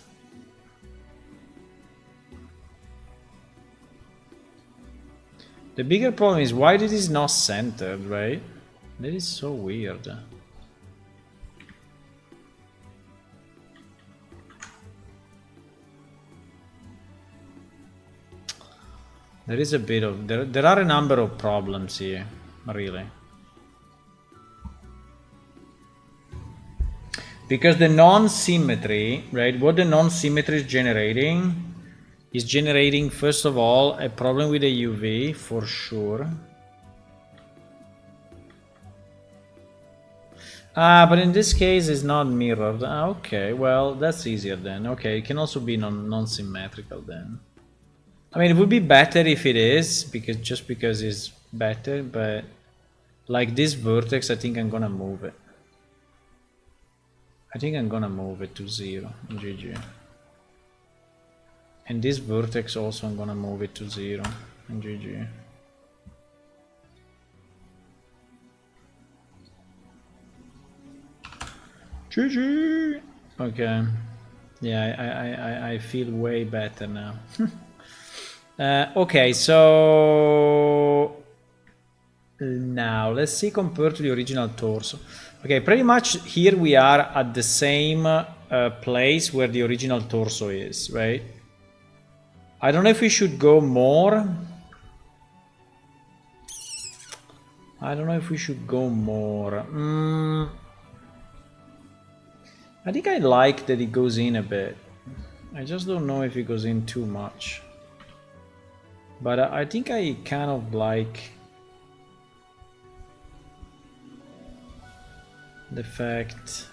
The bigger problem is why it is not centered, right? That is so weird. There is a bit of... There are a number of problems here, really. Because the non-symmetry, right? What the non-symmetry is generating, first of all, a problem with the UV, for sure. But in this case, it's not mirrored. Okay, well, that's easier then. Okay, it can also be non-symmetrical then. I mean, it would be better if it is, because it's better, but like this vertex, I think I'm gonna move it. I think I'm gonna move it to 0, GG. And this vertex also, I'm gonna move it to 0, and GG. GG! Okay. Yeah, I feel way better now. Okay, so now let's see compared to the original torso. Okay, pretty much here we are at the same place where the original torso is, right? I don't know if we should go more. I don't know if we should go more. I think I like that it goes in a bit. I just don't know if it goes in too much. But I think I kind of like the fact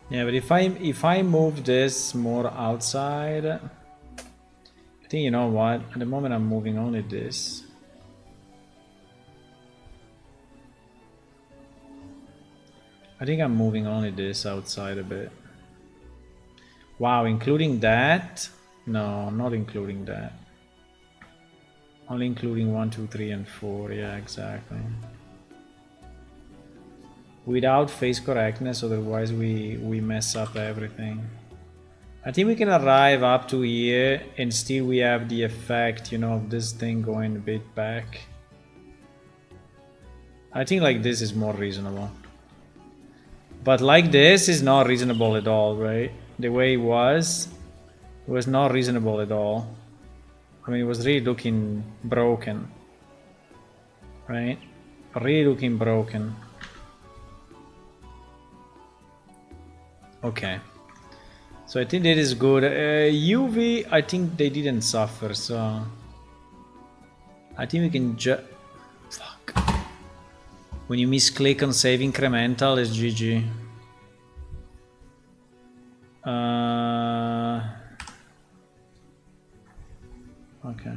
yeah, but if I move this more outside, I think, you know what, at the moment I'm moving only this. I think I'm moving only this outside a bit. Wow, including that? No, not including that. Only including 1, 2, 3, and 4. Yeah, exactly. without face correctness, otherwise we mess up everything. I think we can arrive up to here and still we have the effect, you know, of this thing going a bit back. I think like this is more reasonable. But like this is not reasonable at all, right? The way it was not reasonable at all. I mean, it was really looking broken, right? Really looking broken. Okay. So I think that is good. UV, I think they didn't suffer, so I think we can just... Fuck. When you misclick on save incremental, it's GG. Okay.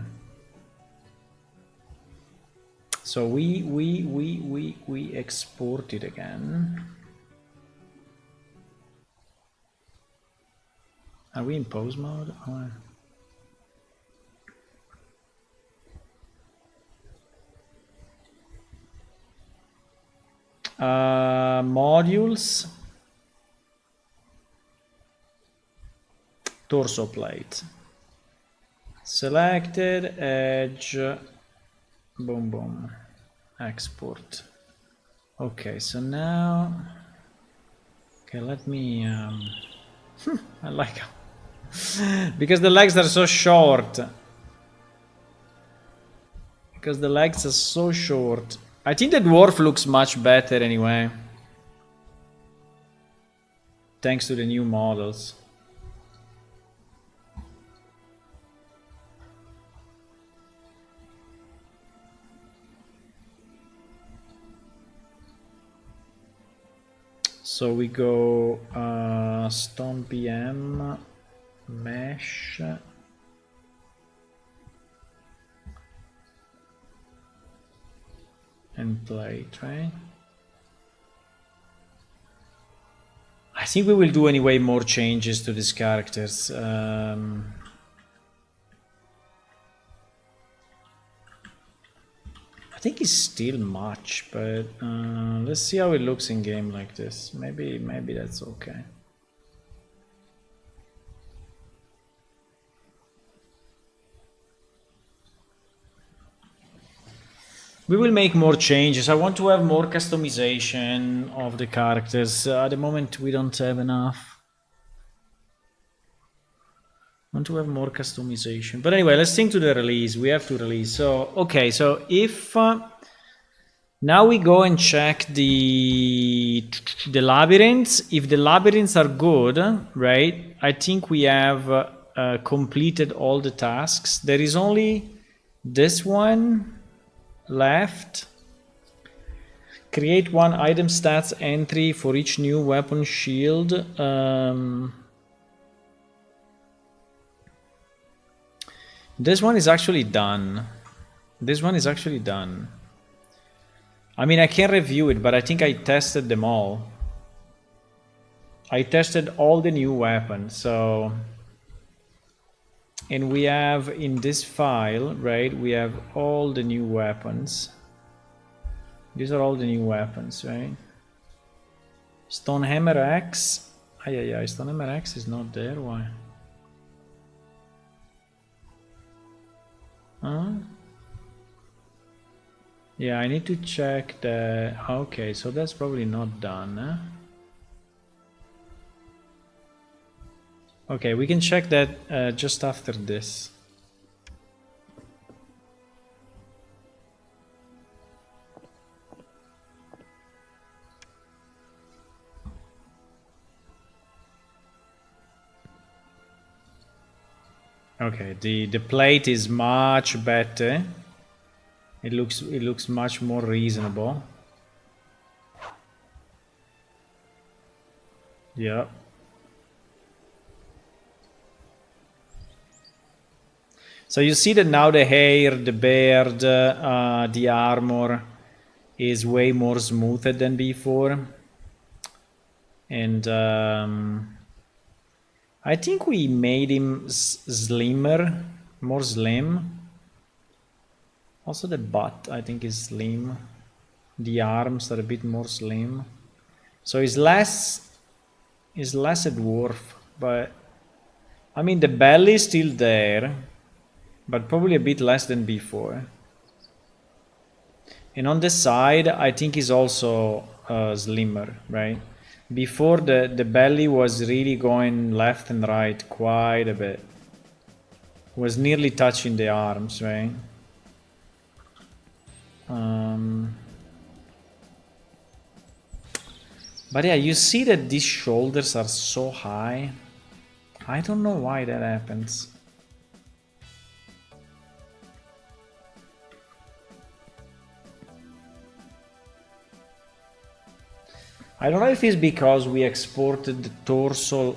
So we export it again. Are we in pause mode? Or... modules, torso plate, selected, edge, boom boom, export. Okay, so now, okay, let me, I like because the legs are so short. Because the legs are so short. I think the dwarf looks much better anyway. Thanks to the new models. So we go Stone PM, Mesh. And plate, right? I think we will do anyway more changes to these characters. I think it's still much, but let's see how it looks in game like this. Maybe that's okay. We will make more changes. I want to have more customization of the characters. At the moment, we don't have enough. I want to have more customization. But anyway, let's think to the release. We have to release. So, okay, so if... now we go and check the labyrinths. If the labyrinths are good, right, I think we have completed all the tasks. There is only this one left. Create one item stats entry for each new weapon shield. This one is actually done. This one is actually done. I mean, I can review it, but I think I tested them all. I tested all the new weapons, so... And we have in this file, right, we have all the new weapons. These are all the new weapons, right? Stonehammer X. Stonehammer X is not there, why? Huh? Yeah, I need to check the... Okay, so that's probably not done, huh? Okay, we can check that just after this. Okay, the plate is much better. It looks much more reasonable. Yeah. So you see that now the hair, the beard, the armor is way more smoothed than before. And I think we made him slimmer, more slim. Also the butt, I think, is slim. The arms are a bit more slim. So he's less a dwarf, but I mean the belly is still there, but probably a bit less than before. And on the side, I think he's also slimmer, right? Before the belly was really going left and right quite a bit. Was nearly touching the arms, right? But yeah, you see that these shoulders are so high. I don't know why that happens. I don't know if it's because we exported the torso.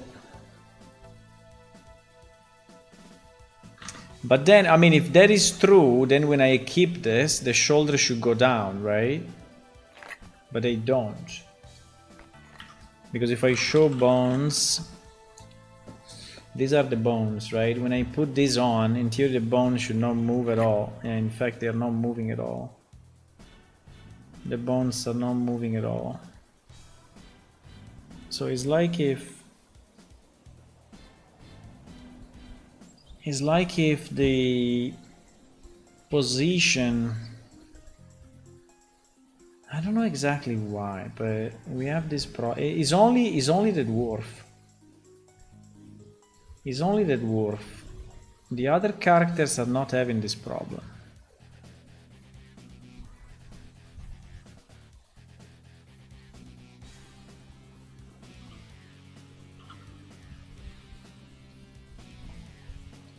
But then, I mean, if that is true, then when I keep this, the shoulders should go down, right? But they don't. Because if I show bones, these are the bones, right? When I put this on, in theory the bones should not move at all. Yeah, in fact, they are not moving at all. The bones are not moving at all. So it's like if the position, I don't know exactly why, but we have this it's only the dwarf. It's only the dwarf. The other characters are not having this problem.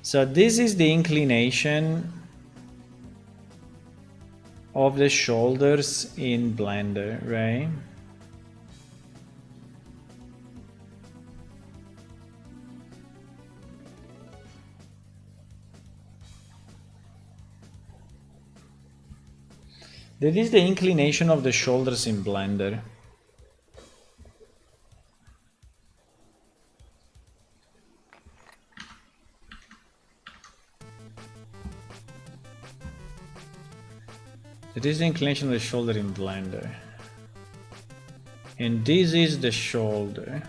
So this is the inclination of the shoulders in Blender, right? That is the inclination of the shoulders in Blender. That is the inclination of the shoulder in Blender. And this is the shoulder.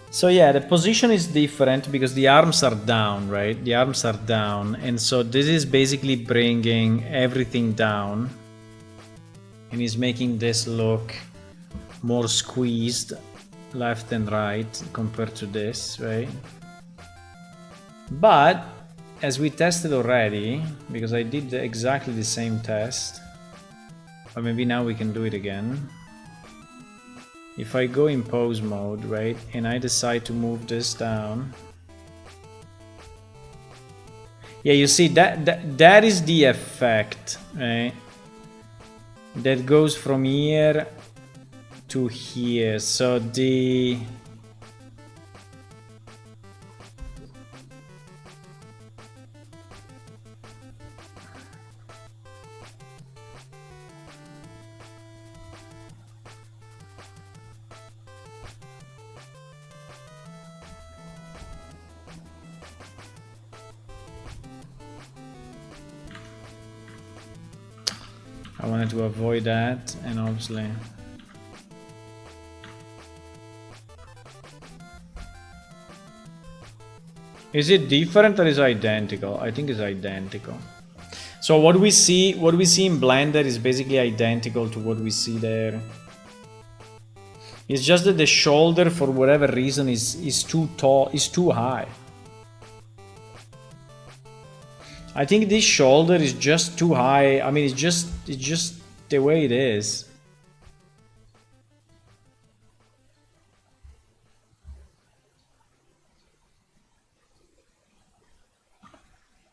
So yeah, the position is different because the arms are down, right? The arms are down. And so this is basically bringing everything down. And is making this look more squeezed left and right compared to this, right? But as we tested already, because I did exactly the same test, or maybe now we can do it again. If I go in pose mode, right, and I decide to move this down, yeah, you see that is the effect, right? That goes from here to here. So the I wanted to avoid that, and obviously is it different or is it identical? I think it's identical. So what we see in Blender is basically identical to what we see there. It's just that the shoulder, for whatever reason, is too tall, is too high. I think this shoulder is just too high. I mean, it's just the way it is.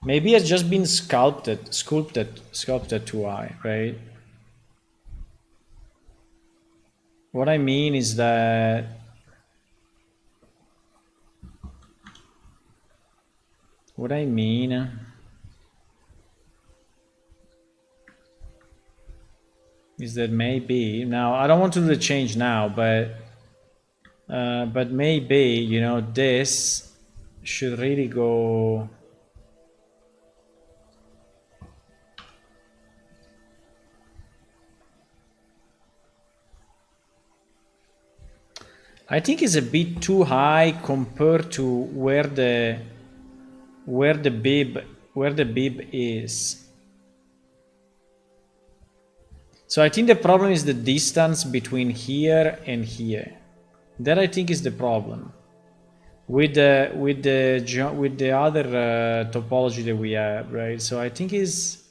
Maybe it's just been sculpted too high, right? What I mean is that maybe now I don't want to do the change now, but maybe, you know, this should really go I think it's a bit too high compared to where the bib is. So I think the problem is the distance between here and here. That I think is the problem with the other topology that we have, right? So I think is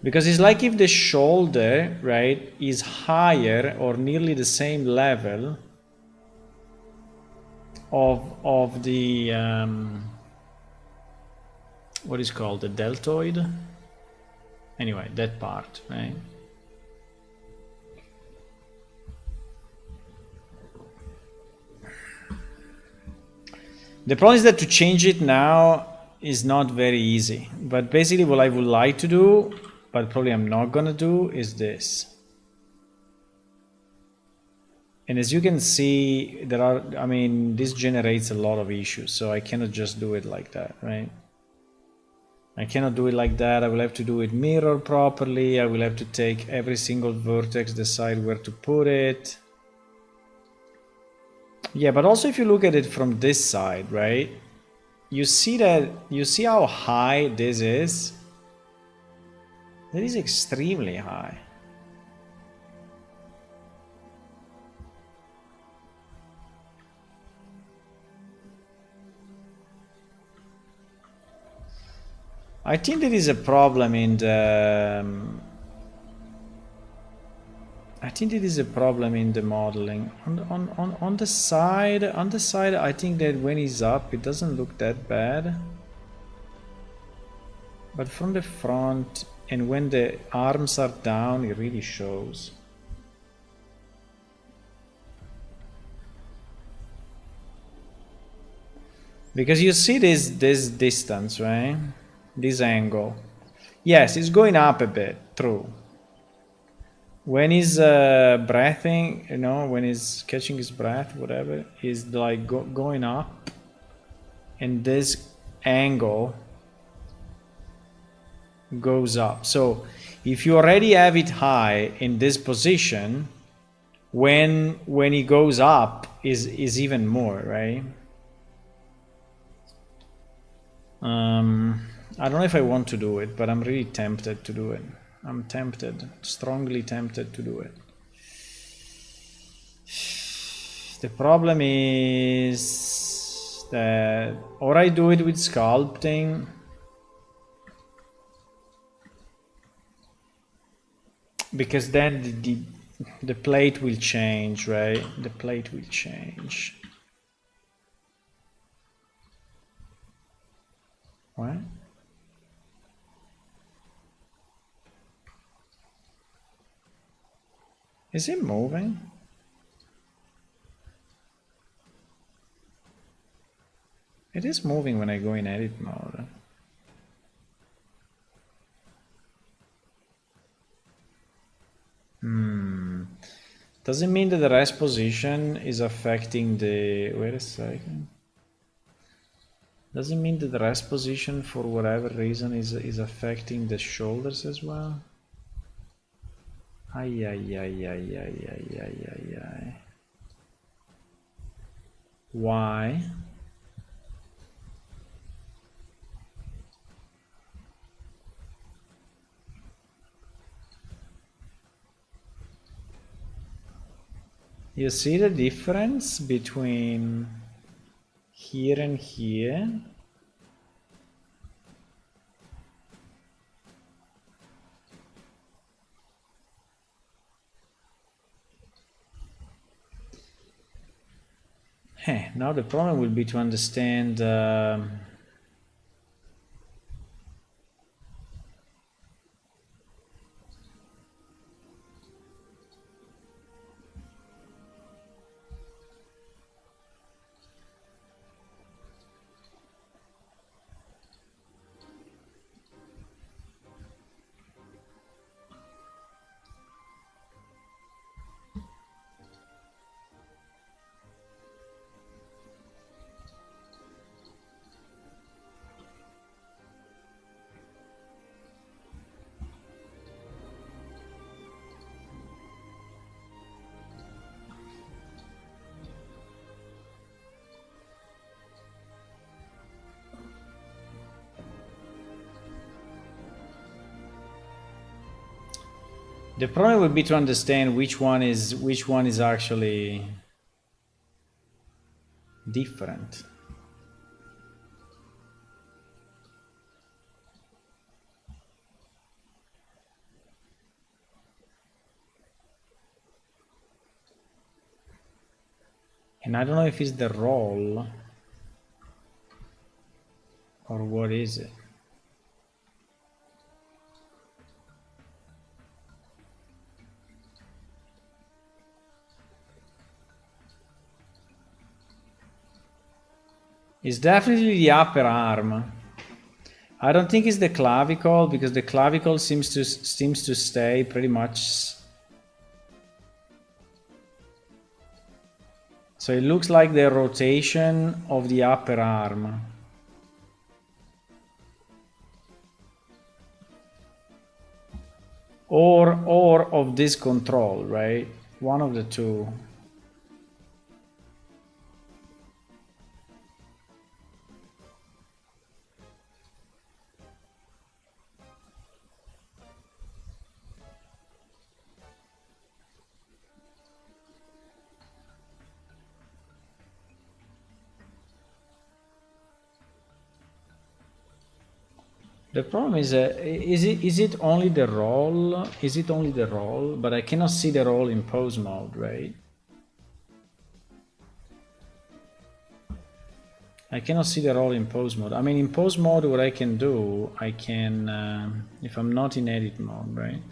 because it's like if the shoulder, right, is higher or nearly the same level of the what is called the deltoid. Anyway, that part, right? The problem is that to change it now is not very easy. But basically what I would like to do, but probably I'm not gonna do, is this. And as you can see, this generates a lot of issues, so I cannot just do it like that, right? I cannot do it like that. I will have to do it mirror properly. I will have to take every single vertex, decide where to put it. Yeah, but also if you look at it from this side, right? You see how high this is? That is extremely high. I think there is a problem in the modeling. On the side, I think that when he's up, it doesn't look that bad. But from the front, and when the arms are down, it really shows. Because you see this distance, right? This angle. Yes, it's going up a bit, true. When he's breathing, you know, when he's catching his breath, whatever, is like going up. And this angle goes up. So if you already have it high in this position, when it goes up is even more, right? I don't know if I want to do it, but I'm really tempted to do it. I'm tempted, strongly tempted to do it. The problem is that, or I do it with sculpting. Because then the plate will change, right? The plate will change. What? Is it moving? It is moving when I go in edit mode. Does it mean that the rest position is affecting the... Wait a second. Does it mean that the rest position, for whatever reason, is affecting the shoulders as well? Ay. Why? You see the difference between here and here? Now the problem will be to understand The problem would be to understand which one is actually different. And I don't know if it's the roll or what is it. It's definitely the upper arm. I don't think it's the clavicle, because the clavicle seems to stay pretty much. So it looks like the rotation of the upper arm. Or of this control, right? One of the two. The problem is it only the roll? Is it only the roll? But I cannot see the roll in pose mode, right? I cannot see the roll in pose mode. I mean, in pose mode, what I can do, I can, if I'm not in edit mode, right?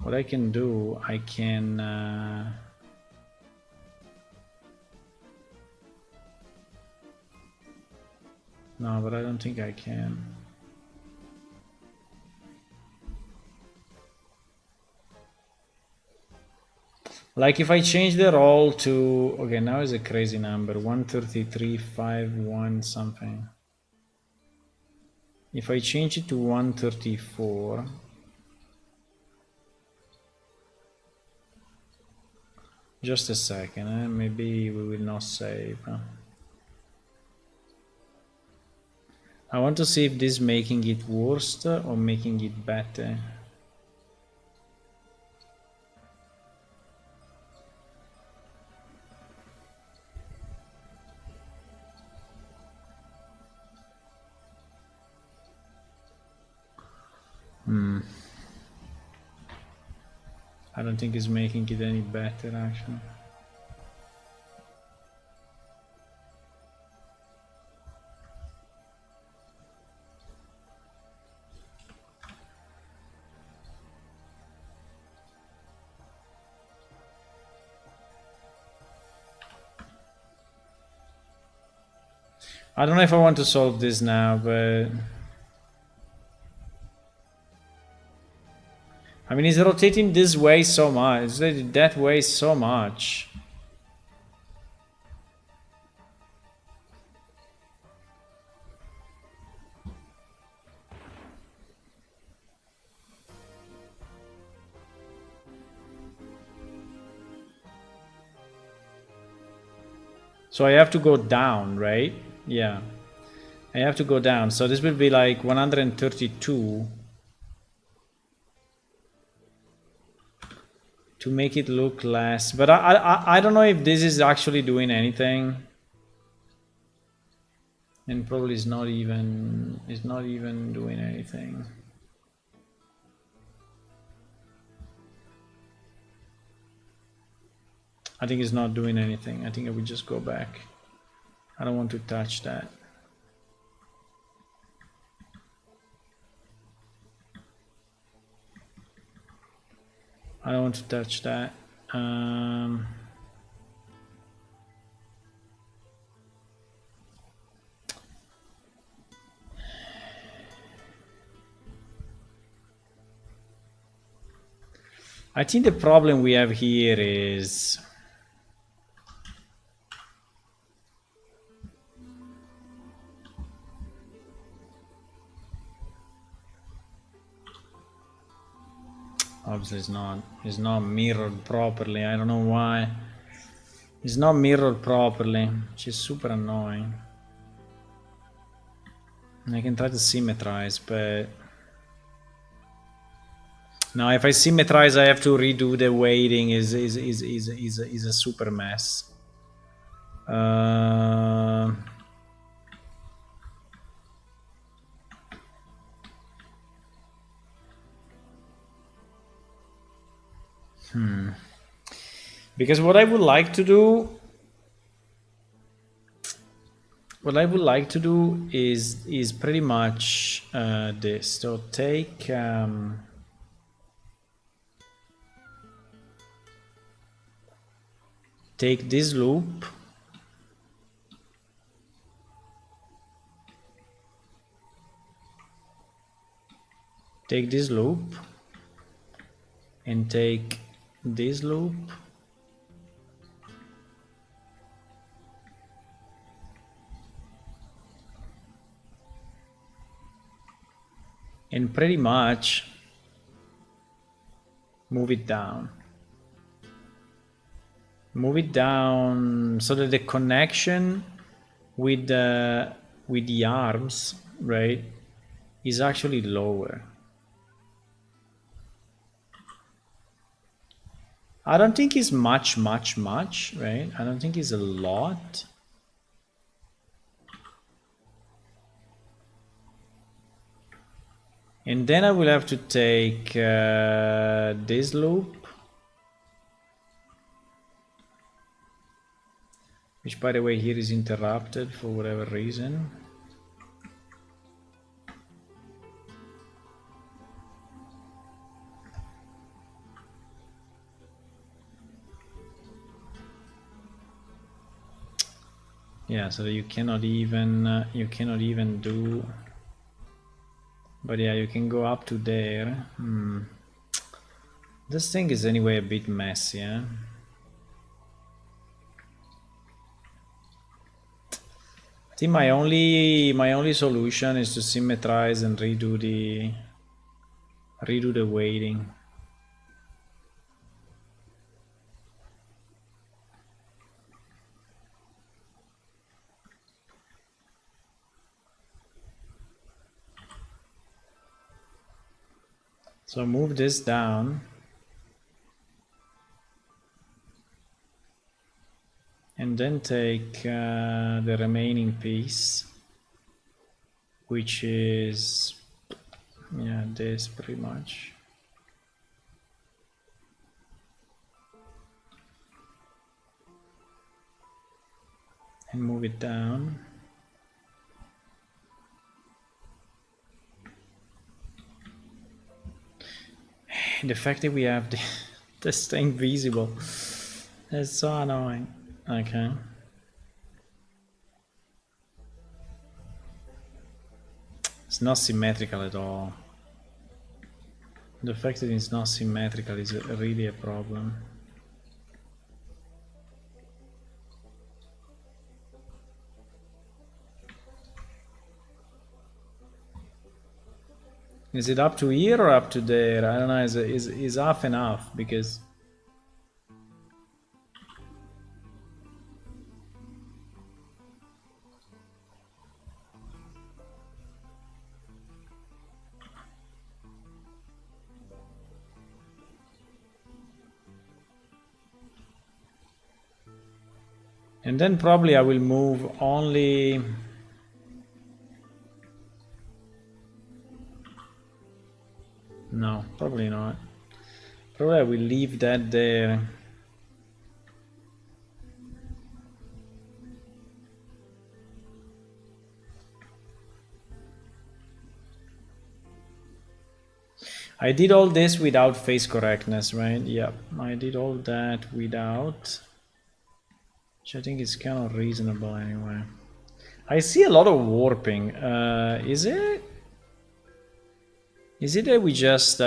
What I can do, I can, no, but I don't think I can. Like if I change the roll to, okay, now is a crazy number, 133.51 something. If I change it to 134, just a second, maybe we will not save. I want to see if this is making it worse or making it better. I don't think it's making it any better, actually. I don't know if I want to solve this now, but I mean, it's rotating this way so much, it's that way so much. So I have to go down, right? Yeah, I have to go down. So this will be like 132 to make it look less. But I don't know if this is actually doing anything. And probably it's not even doing anything. I think it's not doing anything. I think I will just go back. I don't want to touch that. I don't want to touch that. I think the problem we have here is obviously it's not mirrored properly. I don't know why. It's not mirrored properly, which is super annoying. I can try to symmetrize, but Now, if I symmetrize, I have to redo the weighting. Is a super mess. Because what I would like to do, is pretty much this. So take take this loop, take this loop, and take this loop, and pretty much move it down. Move it down so that the connection with the arms, right, is actually lower. I don't think it's much, right? I don't think it's a lot. And then I will have to take this loop, which, by the way, here is interrupted for whatever reason. Yeah, so that you cannot even do. But yeah, you can go up to there. This thing is anyway a bit messy, yeah? I think my only solution is to symmetrize and redo the weighting. So move this down. And then take the remaining piece, which is, yeah, this pretty much. And move it down. The fact that we have this thing visible is so annoying. Okay. It's not symmetrical at all. The fact that it's not symmetrical is really a problem. Is it up to here or up to there? I don't know. Is half enough? Because and then probably I will move only. No, probably not. Probably I will leave that there. I did all this without face correctness, right? Yep, I did all that without, which I think is kind of reasonable anyway. I see a lot of warping. Is it? Is it that we just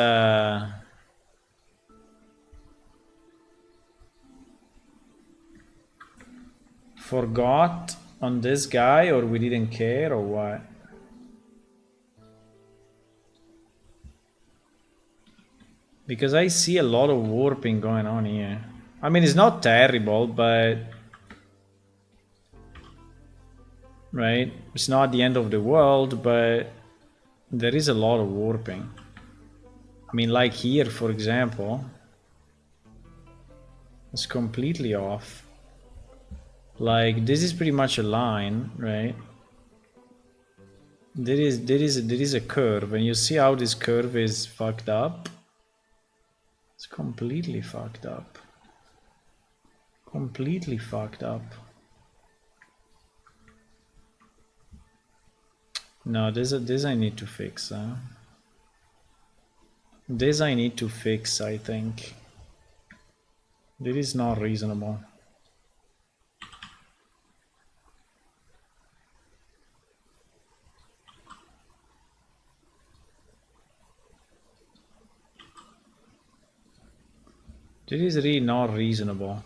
forgot on this guy, or we didn't care, or what? Because I see a lot of warping going on here. I mean, it's not terrible, but right, it's not the end of the world, but there is a lot of warping. I mean, like here, for example, it's completely off. Like, this is pretty much a line, right? There is a curve, and you see how this curve is fucked up. It's completely fucked up. Completely fucked up. No, this I need to fix. This I need to fix, I think. This is not reasonable. This is really not reasonable.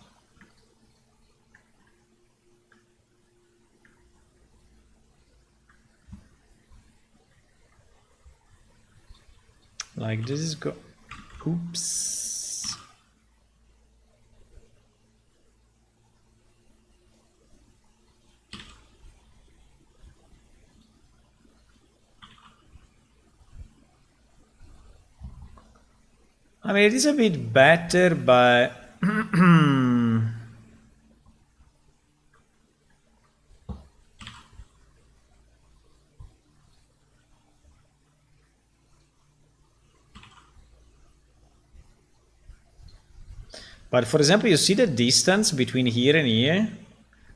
Like, this is oops. I mean, it is a bit better, but but for example, you see the distance between here and here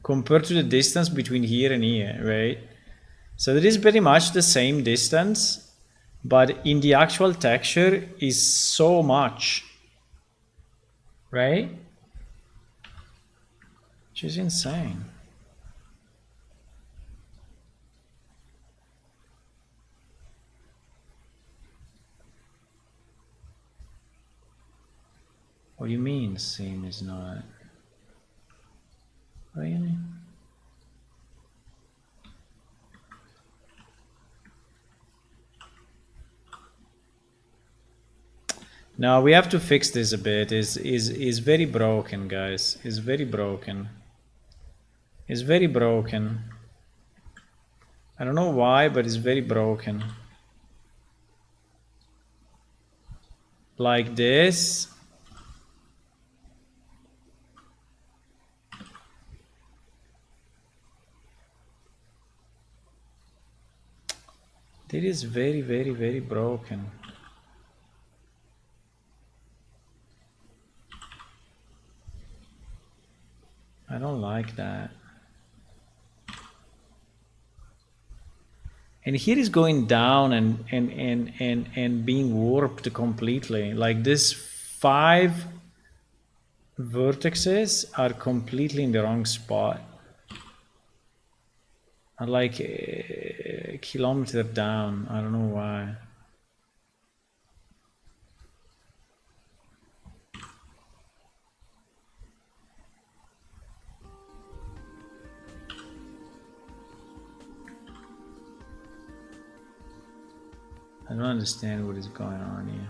compared to the distance between here and here, right? So it is pretty much the same distance, but in the actual texture is so much, right? Which is insane. What do you mean same is not? Really? No, we have to fix this a bit. Is very broken, guys. Is very broken. Is very broken. I don't know why, but it's very broken. Like this. It is very, very, very broken. I don't like that. And here is going down and being warped completely. Like this 5 vertices are completely in the wrong spot. Are like a kilometer down. I don't know why. I don't understand what is going on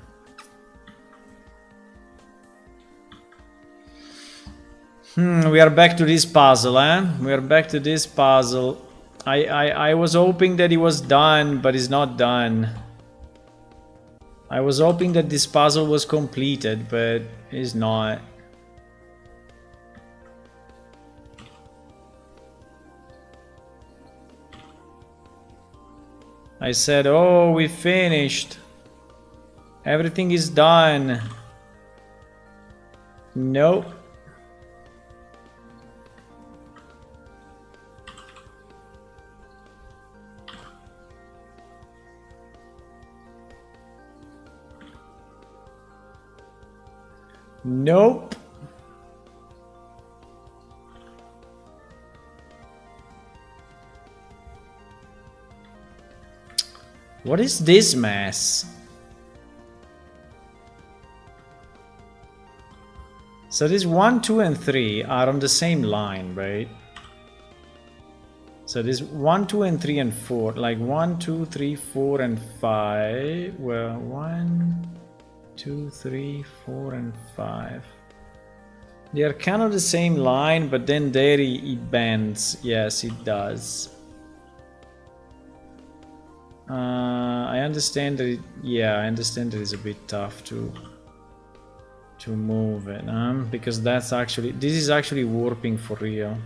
here. We are back to this puzzle, eh? We are back to this puzzle. I was hoping that it was done, but it's not done. I was hoping that this puzzle was completed, but it's not. I said, oh, we finished. Everything is done. Nope. Nope. What is this mess? So this 1, 2, and 3 are on the same line, right? So this 1, 2, and 3, and 4, like 1, 2, 3, 4, and 5. Well, 1, 2, 3, 4, and 5. They are kind of the same line, but then there it bends. Yes, it does. I understand that I understand that it's a bit tough to move it, because this is actually warping for real.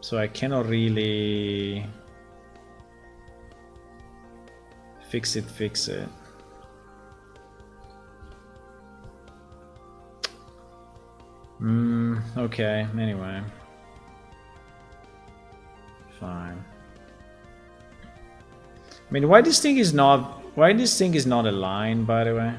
So I cannot really fix it. Okay, anyway. Fine. I mean, why this thing is not aligned, by the way?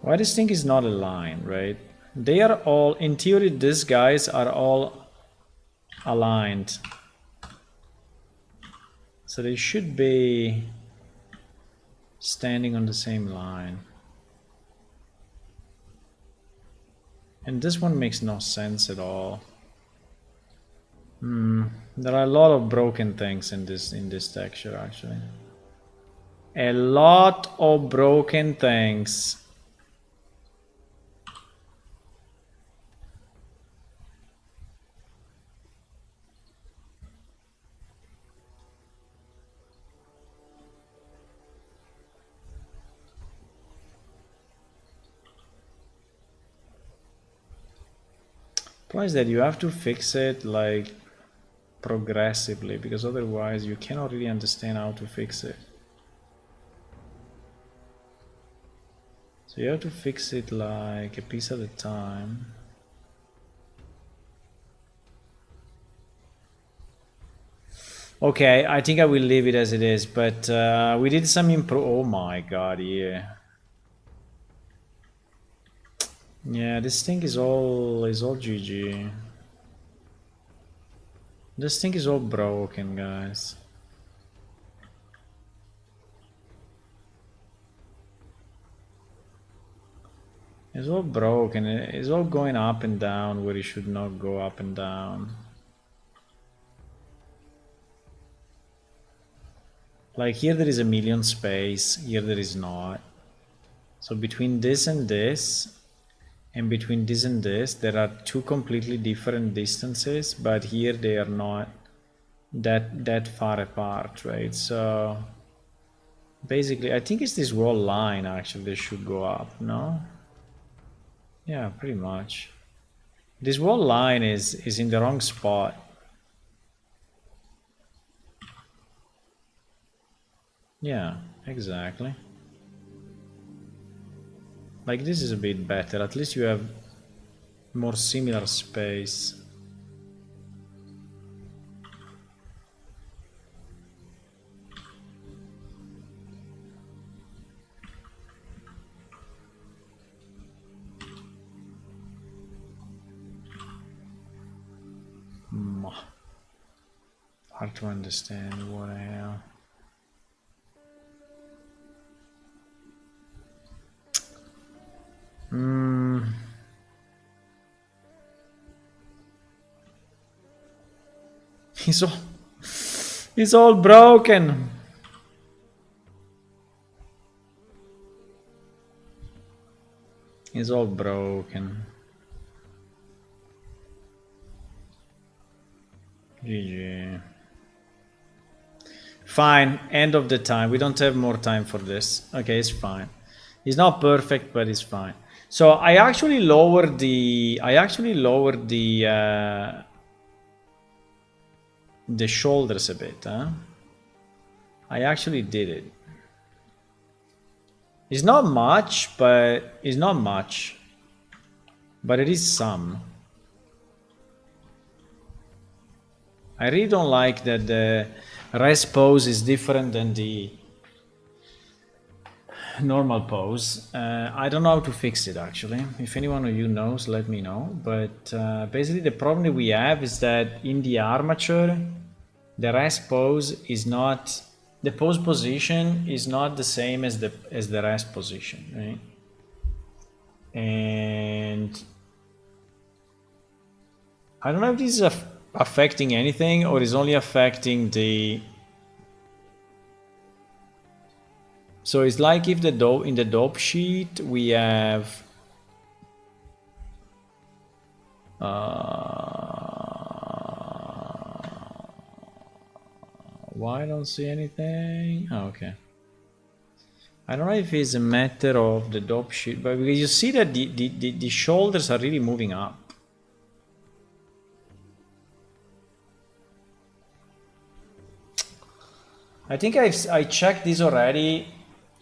Why this thing is not aligned, right? They are all, in theory, these guys are all aligned. So they should be standing on the same line. And this one makes no sense at all. There are a lot of broken things in this texture, actually. A lot of broken things. Plus that you have to fix it like progressively, because otherwise you cannot really understand how to fix it. So you have to fix it like a piece at a time. Okay, I think I will leave it as it is, but we did some oh my god, yeah. Yeah, this thing is all GG. This thing is all broken, guys. It's all broken. It's all going up and down where it should not go up and down. Like here there is a million space, here there is not. So between this and this, and between this and this, there are two completely different distances, but here they are not that far apart, right? So basically, I think it's this wall line actually that should go up, no? Yeah, pretty much. This wall line is in the wrong spot. Yeah, exactly. Like this is a bit better, at least you have more similar space. Hard to understand what the hell. It's all broken. It's all broken. GG. Fine, end of the time. We don't have more time for this. Okay, it's fine. It's not perfect, but it's fine. So I actually lowered the shoulders a bit, huh? I actually did it. It's not much, but it is some. I really don't like that the rest pose is different than the normal pose. I don't know how to fix it actually. If anyone of you knows, let me know. But basically the problem that we have is that in the armature, the rest pose is not, the pose position is not the same as the rest position, right? And I don't know if this is affecting anything or is only affecting the So it's like if in the dope sheet we have why I don't see anything? Oh, okay. I don't know if it's a matter of the dope sheet, but because you see that the shoulders are really moving up. I think I checked this already.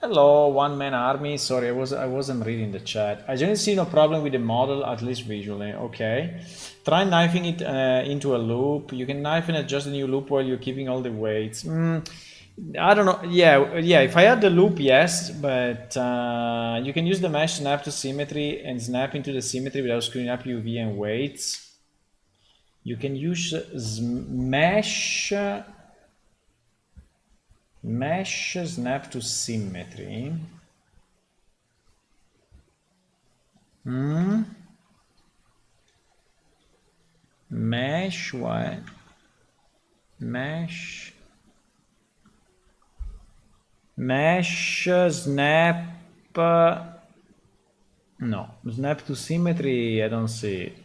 Hello, one-man army. Sorry, I wasn't reading the chat. I didn't see no problem with the model, at least visually. Okay, try knifing it into a loop. You can knife and adjust the new loop while you're keeping all the weights. I don't know. Yeah. If I had the loop, yes, but you can use the mesh snap to symmetry and snap into the symmetry without screwing up UV and weights. You can use mesh snap to symmetry. Mesh what? Mesh snap. No, snap to symmetry. I don't see it.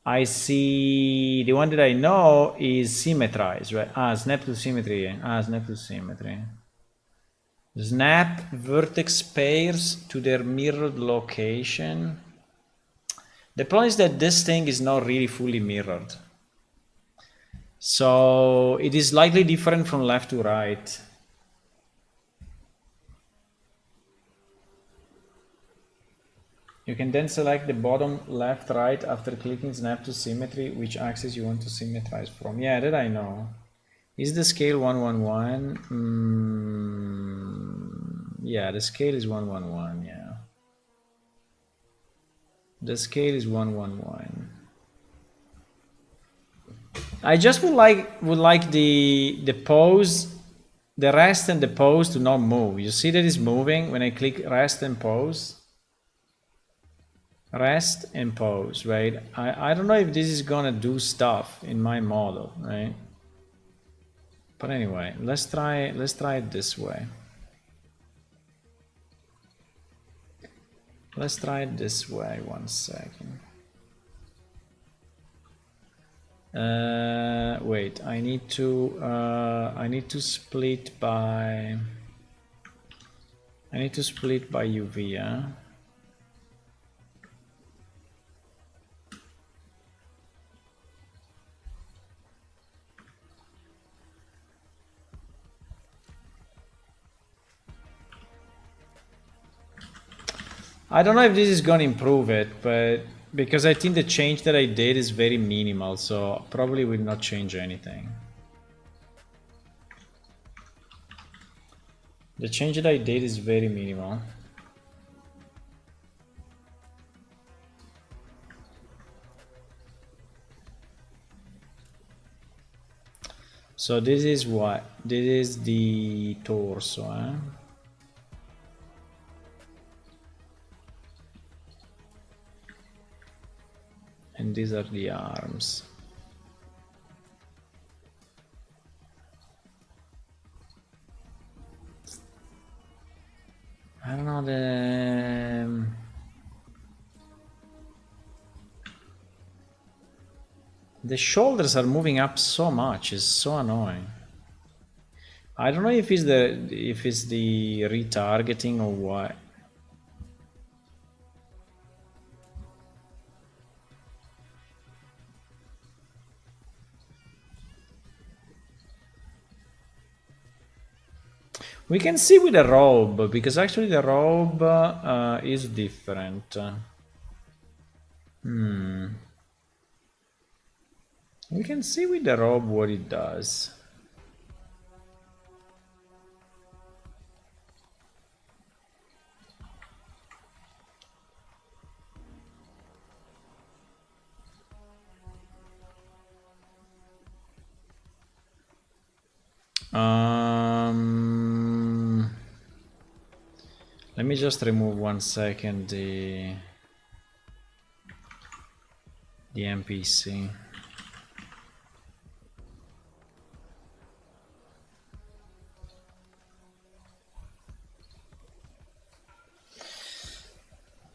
I see the one that I know is symmetrize, right? Snap to symmetry. Snap to symmetry. Snap vertex pairs to their mirrored location. The problem is that this thing is not really fully mirrored. So it is slightly different from left to right. You can then select the bottom left right after clicking snap to symmetry, which axis you want to symmetrize from. Yeah, that I know. Is the scale 111? Yeah, the scale is 111, yeah. The scale is 111. I just would like the pose, the rest and the pose to not move. You see that it's moving when I click rest and pose? Rest and pose, right? I don't know if this is gonna do stuff in my model, right? But anyway, let's try it this way. Let's try it this way. 1 second. Wait, I need to split by UV, huh? I don't know if this is gonna improve it, but because I think the change that I did is very minimal, so probably will not change anything. The change that I did is very minimal. So this is what? This is the torso, eh? And these are the arms. I don't know, the shoulders are moving up so much. It's so annoying. I don't know if it's the retargeting or what. We can see with the robe, because actually the robe is different. We can see with the robe what it does. Let me just remove 1 second the NPC.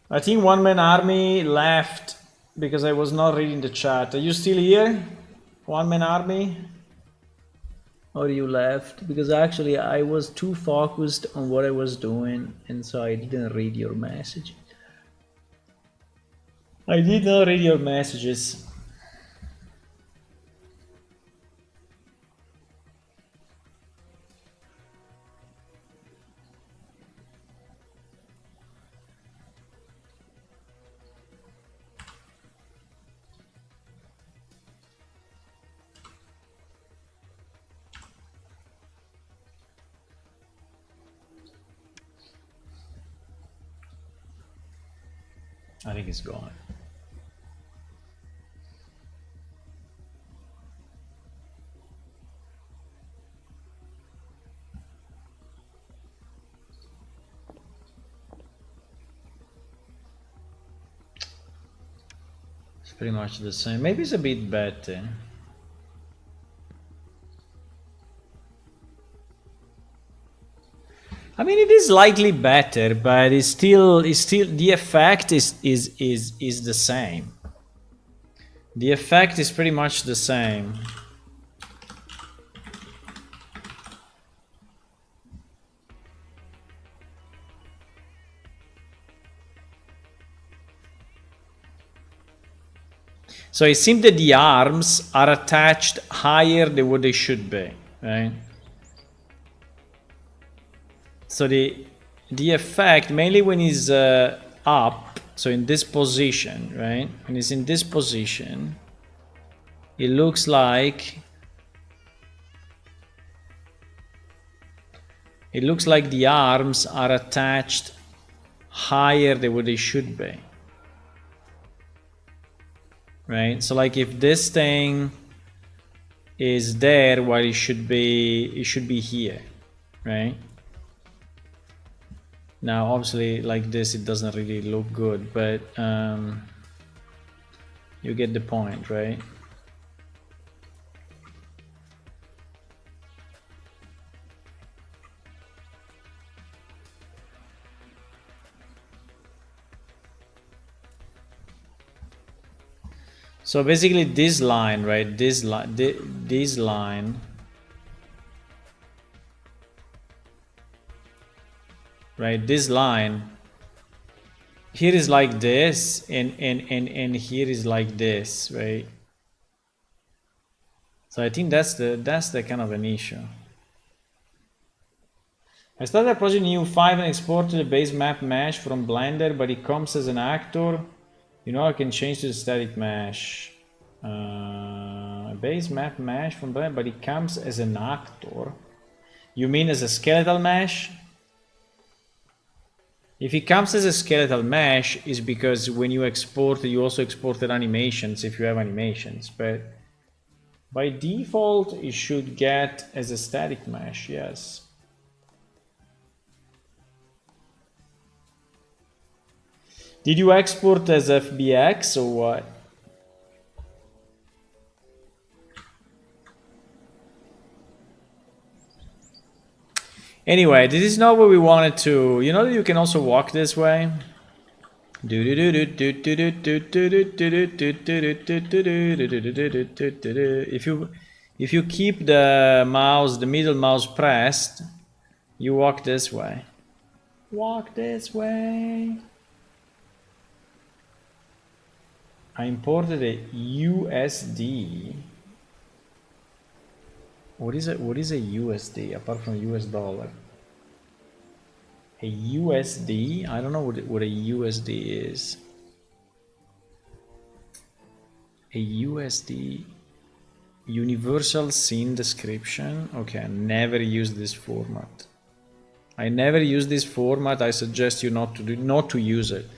I think one-man army left because I was not reading the chat. Are you still here? One-man army? Or you left? Because actually I was too focused on what I was doing and so I didn't read your message. I did not read your messages. I think it's gone. It's pretty much the same. Maybe it's a bit better. I mean, it is slightly better, but it's still the effect is the same. The effect is pretty much the same. So it seems that the arms are attached higher than what they should be, right? So the effect, mainly when it's up, so in this position, right? When it's in this position, it looks like the arms are attached higher than what they should be. Right? So like if this thing is there while it should be here, right? Now obviously like this it doesn't really look good, but you get the point, right? So basically this line, right? This line, right? This line here is like this, and here is like this, right? So I think that's the kind of an issue. I started a project in EU5 and exported the base map mesh from Blender, but it comes as an actor. You know, I can change to the static mesh. Base map mesh from Blender, but it comes as an actor. You mean as a skeletal mesh? If it comes as a skeletal mesh, is because when you export, you also exported animations if you have animations. But by default, it should get as a static mesh, yes. Did you export as FBX or what? Anyway, this is not what we wanted to. You know that you can also walk this way. If you keep the mouse, the middle mouse pressed, you walk this way. Walk this way. I imported a USD. What is a USD apart from US dollar? A USD? I don't know what a USD is. A USD universal scene description. Okay, I never use this format. I never use this format. I suggest you not to use it.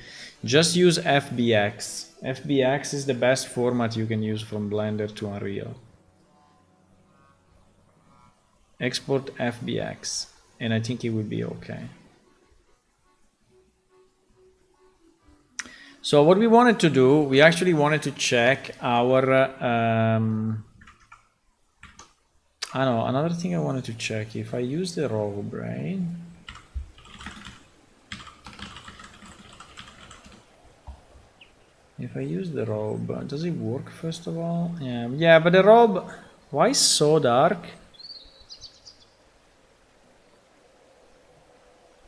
Just use FBX. FBX is the best format you can use from Blender to Unreal. Export FBX, and I think it will be okay. So what we wanted to do, we actually wanted to check our, I don't know, another thing I wanted to check, if I use the rogue brain, If I use the robe, does it work first of all? Yeah, but the robe, why so dark?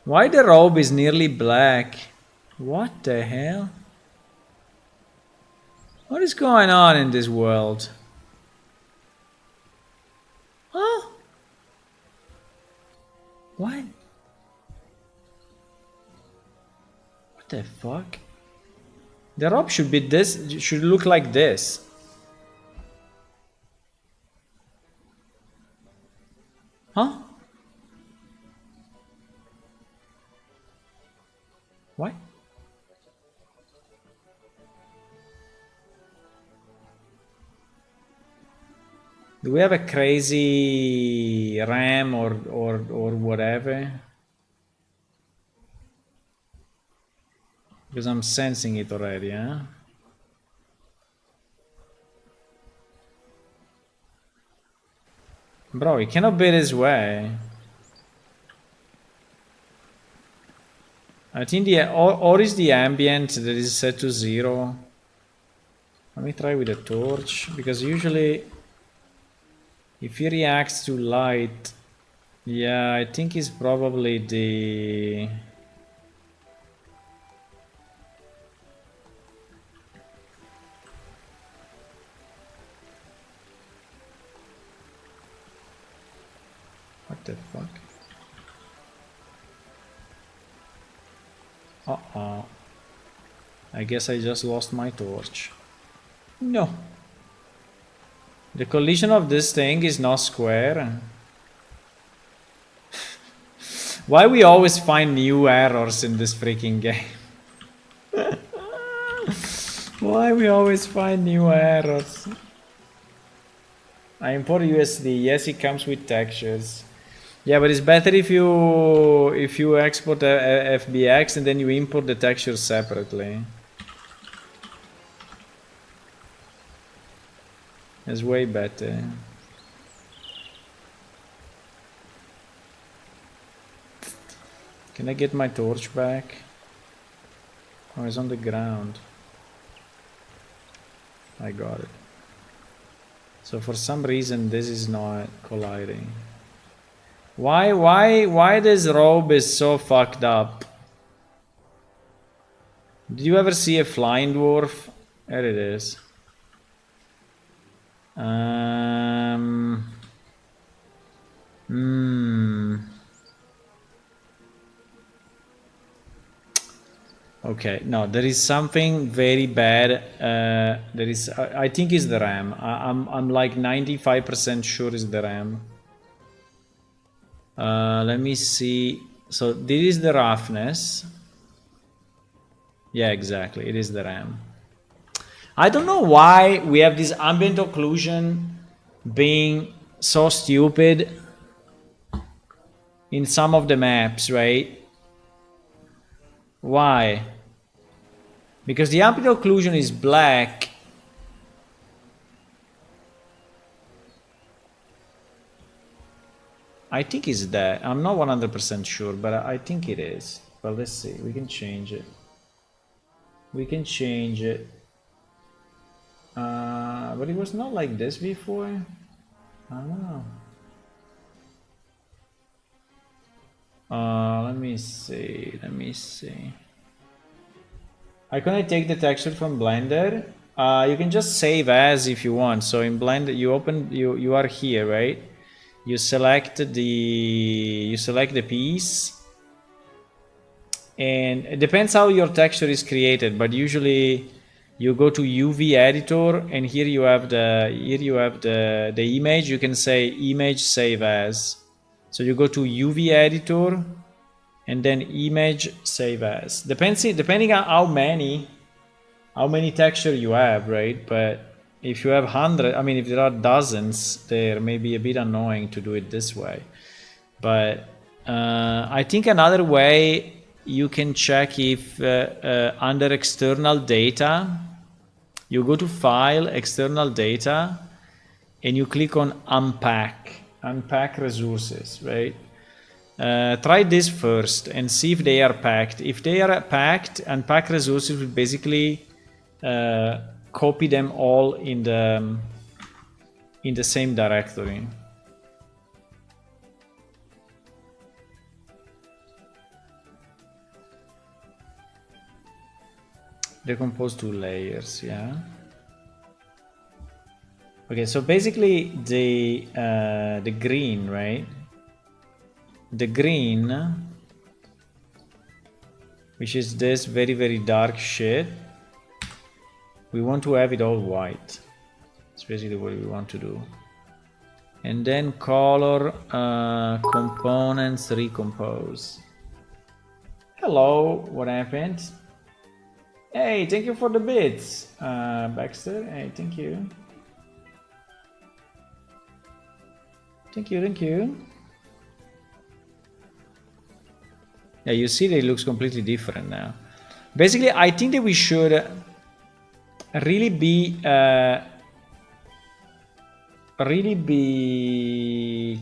Why the robe is nearly black? What the hell? What is going on in this world? Huh? What? What the fuck? The robe should be this, should look like this. Huh? What? Do we have a crazy RAM or whatever? Because I'm sensing it already, huh? Bro, it cannot be this way. I think or is the ambient that is set to 0. Let me try with a torch, because usually if he reacts to light, yeah, I think it's probably the... What the fuck? Uh-oh. I guess I just lost my torch. No. The collision of this thing is not square. Why we always find new errors in this freaking game? Why we always find new errors? I import USD. Yes, it comes with textures. Yeah, but it's better if you export FBX and then you import the textures separately. It's way better. Can I get my torch back? Oh, it's on the ground. I got it. So for some reason this is not colliding. Why this robe is so fucked up? Did you ever see a flying dwarf? There it is. Okay, no, there is something very bad. There is, I think it's the RAM. I'm like 95% sure it's the RAM. Let me see. So this is the roughness. Yeah, exactly. It is the RAM. I don't know why we have this ambient occlusion being so stupid in some of the maps, right? Why? Because the ambient occlusion is black. I think it's that. I'm not 100% sure, but I think it is. But let's see. We can change it. We can change it. But it was not like this before. I don't know. Let me see. Let me see. How can I take the texture from Blender? You can just save as if you want. So in Blender, you are here, right? You select the piece, and it depends how your texture is created, but usually you go to UV editor, and here you have the image. You can say image save as. So you go to UV editor and then image save as. Depending on how many texture you have, right? But if you have 100, I mean, if there are dozens, there may be a bit annoying to do it this way. But I think another way you can check if under external data, you go to File, External Data, and you click on Unpack Resources, right? Try this first and see if they are packed. If they are packed, Unpack Resources will basically copy them all in the same directory. Decompose 2 layers, yeah. Okay, so basically the green, right? The green, which is this very, very dark shit, we want to have it all white. That's basically what we want to do. And then color components recompose. Hello, what happened? Hey, thank you for the bits, Baxter. Hey, thank you. Thank you, thank you. Yeah, you see that it looks completely different now. Basically, I think that we should really be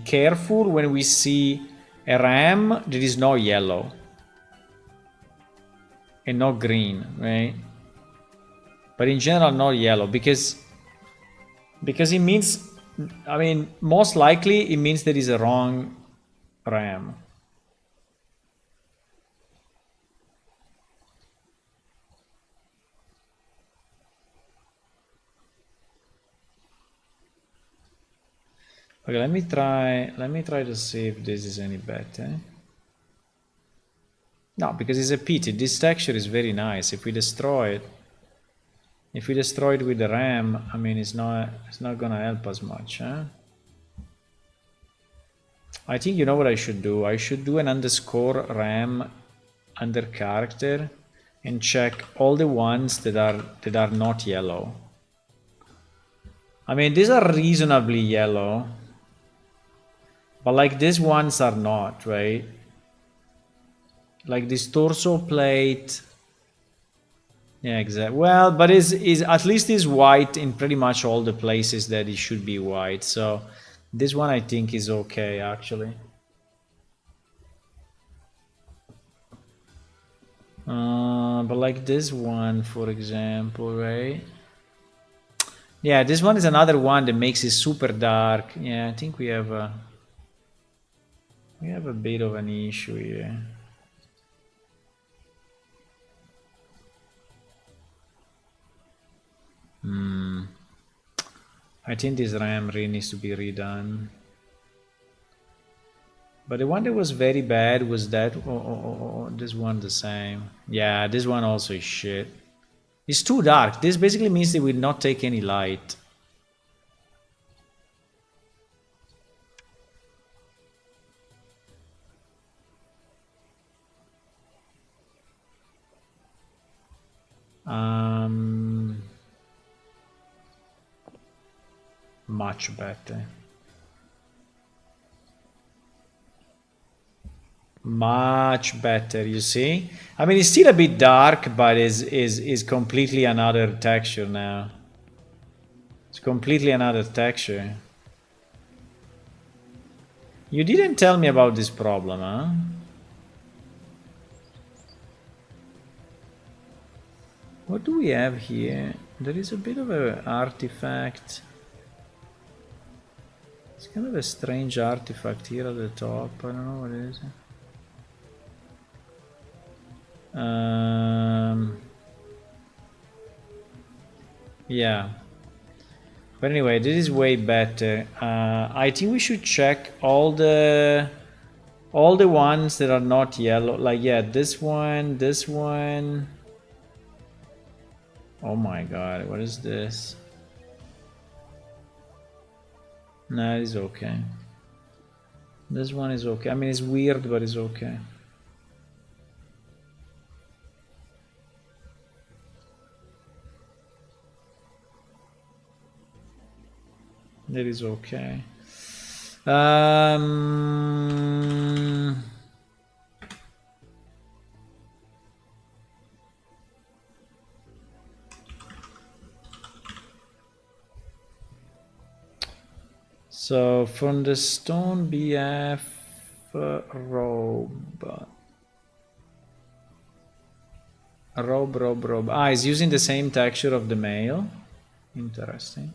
careful when we see a RAM that is not yellow and not green, right? But in general, not yellow, because it means, I mean, most likely it means there is a wrong RAM. Okay, let me try to see if this is any better. No, because it's a pity. This texture is very nice. If we destroy it with the RAM, I mean, it's not gonna help us much, huh? I think you know what I should do. I should do an underscore RAM under character and check all the ones that are not yellow. I mean, these are reasonably yellow, but like these ones are not, right? Like this torso plate. Yeah, exactly. Well, but is at least is white in pretty much all the places that it should be white. So this one I think is okay, actually. But like this one, for example, right? Yeah, this one is another one that makes it super dark. Yeah, I think we have a bit of an issue here. I think this RAM really needs to be redone. But the one that was very bad was that. This one the same. Yeah, this one also is shit. It's too dark. This basically means they will not take any light. Much better. Much better, you see? I mean, it's still a bit dark, but is completely another texture now. It's completely another texture. You didn't tell me about this problem, huh? What do we have here? There is a bit of an artifact. It's kind of a strange artifact here at the top. I don't know what it is. Yeah. But anyway, this is way better. I think we should check all the ones that are not yellow. Like, yeah, this one, this one. Oh my god, what is this? Nah, it's okay. This one is okay. I mean, it's weird, but it's okay. That is okay. So from the stone BF robe. Robe. Ah, he's using the same texture of the male. Interesting.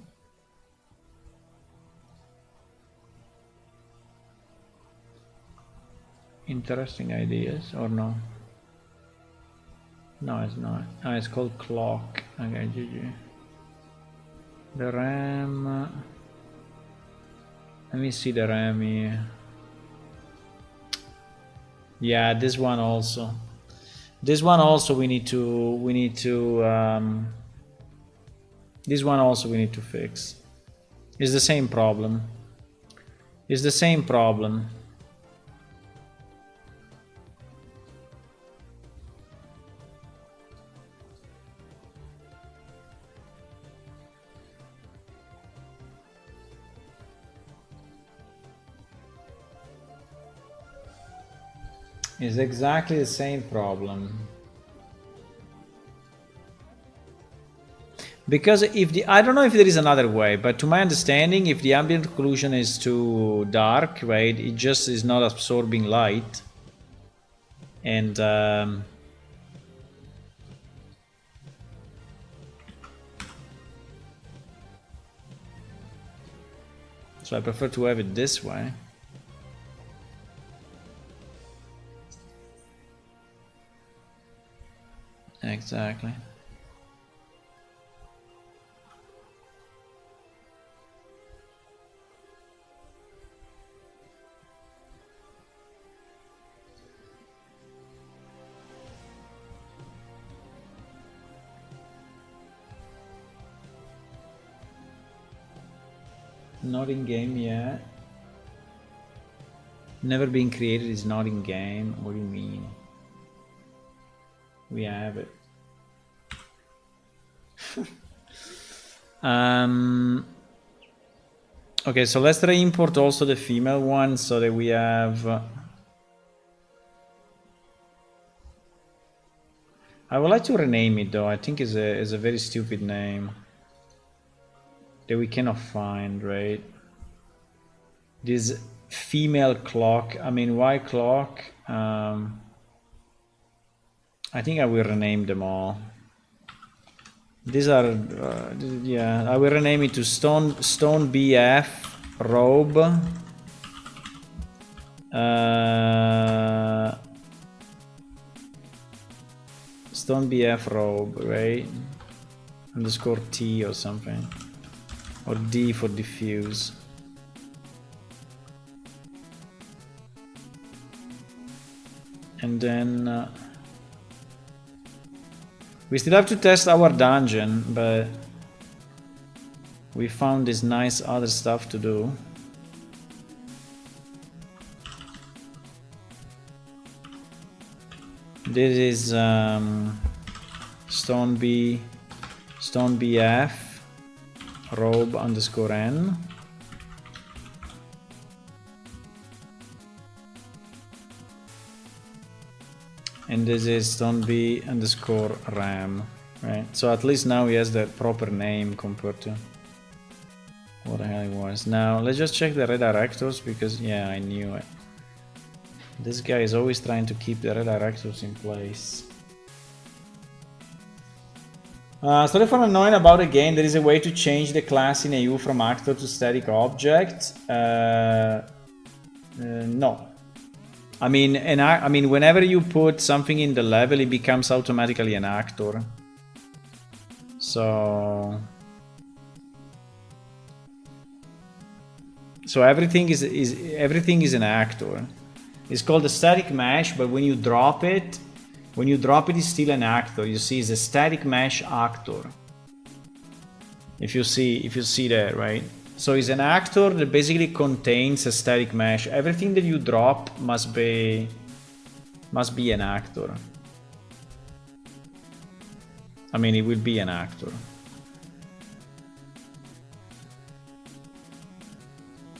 Interesting ideas, or no? No, it's not. Oh, it's called clock. Okay, GG. The RAM. Let me see the RAM here. Yeah, this one also. This one also we need to this one also we need to fix. It's the same problem. It's the same problem. It's exactly the same problem. Because if the, I don't know if there is another way, but to my understanding, if the ambient occlusion is too dark, right, it just is not absorbing light. And so I prefer to have it this way. Exactly. Not in game yet. Never been created is not in game. What do you mean? We have it. Okay, so let's re-import also the female one so that we have. I would like to rename it though. I think it's a very stupid name that we cannot find, right? This female clock. I mean, why clock? I think I will rename them all. These are, yeah, I will rename it to Stone BF Robe. Stone BF Robe, right? Underscore T or something. Or D for diffuse. And then we still have to test our dungeon, but we found this nice other stuff to do. This is Stone BF Robe underscore N. And this is Stone B underscore RAM, right? So at least now he has the proper name compared to what the hell it was. Now let's just check the redirectors because yeah, I knew it. This guy is always trying to keep the redirectors in place. Sorry for annoying about the game. There is a way to change the class in AU from actor to static object. No. I mean, whenever you put something in the level, it becomes automatically an actor. So everything is an actor. It's called a static mesh, but when you drop it, it's still an actor. You see, it's a static mesh actor. If you see that, right? So it's an actor that basically contains a static mesh. Everything that you drop must be an actor. I mean, it will be an actor.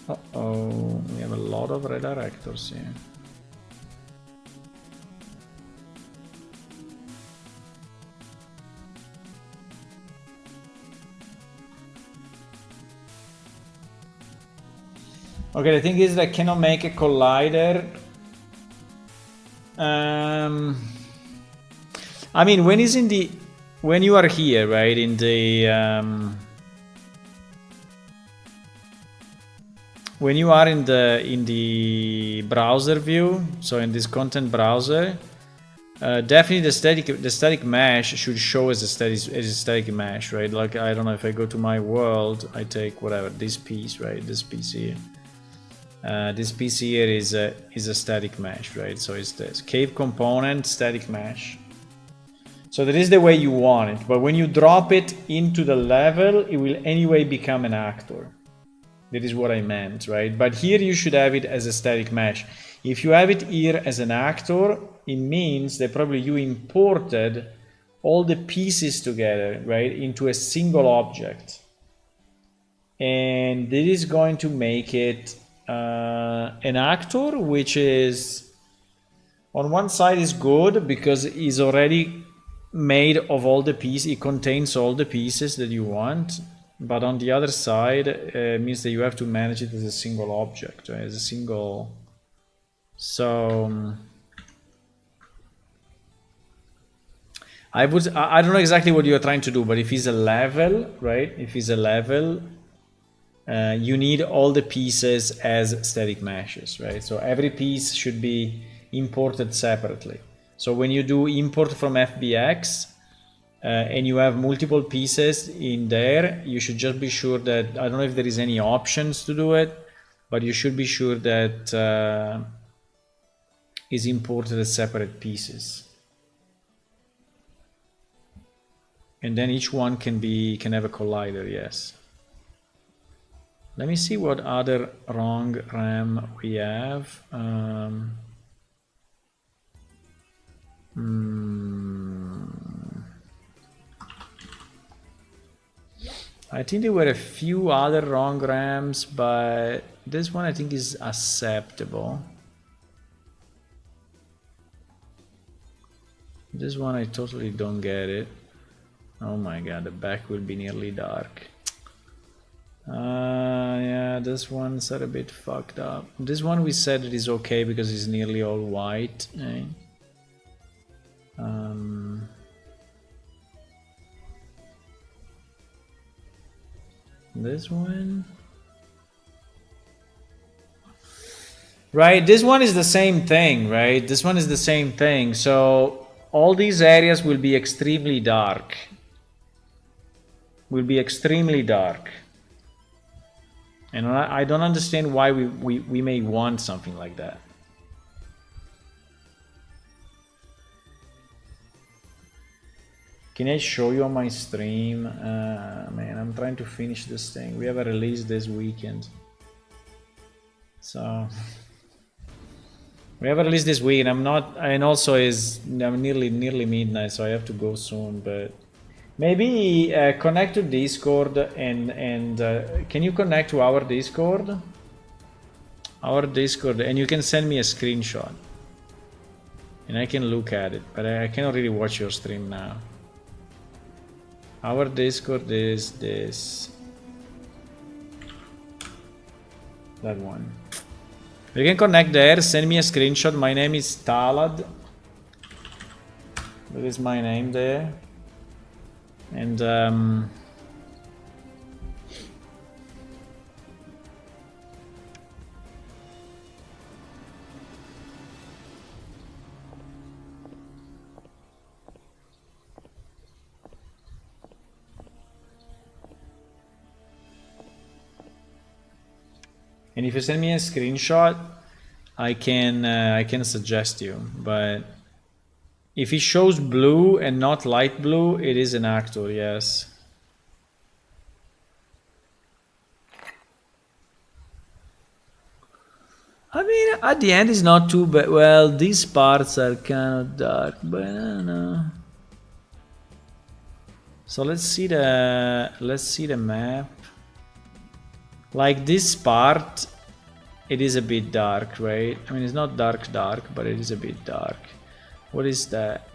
Uh-oh, we have a lot of redirectors here. Okay, the thing is that I cannot make a collider. I mean, when you are here, right, in the when you are in the browser view, so in this content browser, definitely the static mesh should show as a static mesh, right? Like, I don't know, if I go to my world, I take whatever, this piece, right? This piece here. This piece here is a static mesh, right? So it's this cave component static mesh. So that is the way you want it, but when you drop it into the level, it will anyway become an actor. That is what I meant, right? But here you should have it as a static mesh. If you have it here as an actor, it means that probably you imported all the pieces together, right, into a single object. And this is going to make it an actor, which is, on one side is good because it's already made of all the pieces, it contains all the pieces that you want, but on the other side means that you have to manage it as a single object, right? As a single. So I don't know exactly what you're trying to do, but if it's a level, right, if it's a level, you need all the pieces as static meshes, right? So every piece should be imported separately. So when you do import from FBX and you have multiple pieces in there, you should just be sure that, I don't know if there is any options to do it, but you should be sure that is imported as separate pieces. And then each one can have a collider, yes. Let me see what other wrong RAM we have. I think there were a few other wrong RAMs, but this one I think is acceptable. This one I totally don't get it. Oh my god, the back will be nearly dark. Yeah, this one's a bit fucked up. This one we said it is okay because it's nearly all white. Eh? This one, right? This one is the same thing, right? This one is the same thing. So all these areas will be extremely dark. Will be extremely dark. And I don't understand why we may want something like that. Can I show you on my stream? Man, I'm trying to finish this thing. We have a release this weekend. So we have a release this week, and I'm not, and also I'm nearly midnight, so I have to go soon. But maybe connect to Discord and can you connect to our Discord? Our Discord, and you can send me a screenshot, and I can look at it. But I cannot really watch your stream now. Our Discord is this. That one. You can connect there, send me a screenshot. My name is Talad. That is my name there. And if you send me a screenshot, I can suggest you. But if it shows blue and not light blue, it is an actor, yes. I mean, at the end it's not too bad. Well, these parts are kind of dark, but I don't know. So let's see the map. Like this part, it is a bit dark, right? I mean, it's not dark, but it is a bit dark. What is that?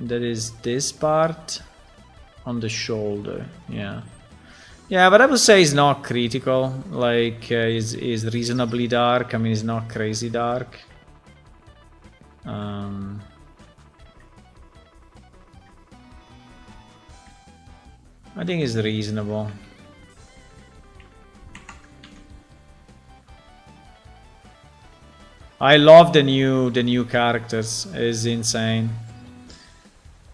That is this part on the shoulder. Yeah, yeah, but I would say it's not critical. Like, is reasonably dark. I mean, it's not crazy dark. I think it's reasonable. I love the new characters. It's insane.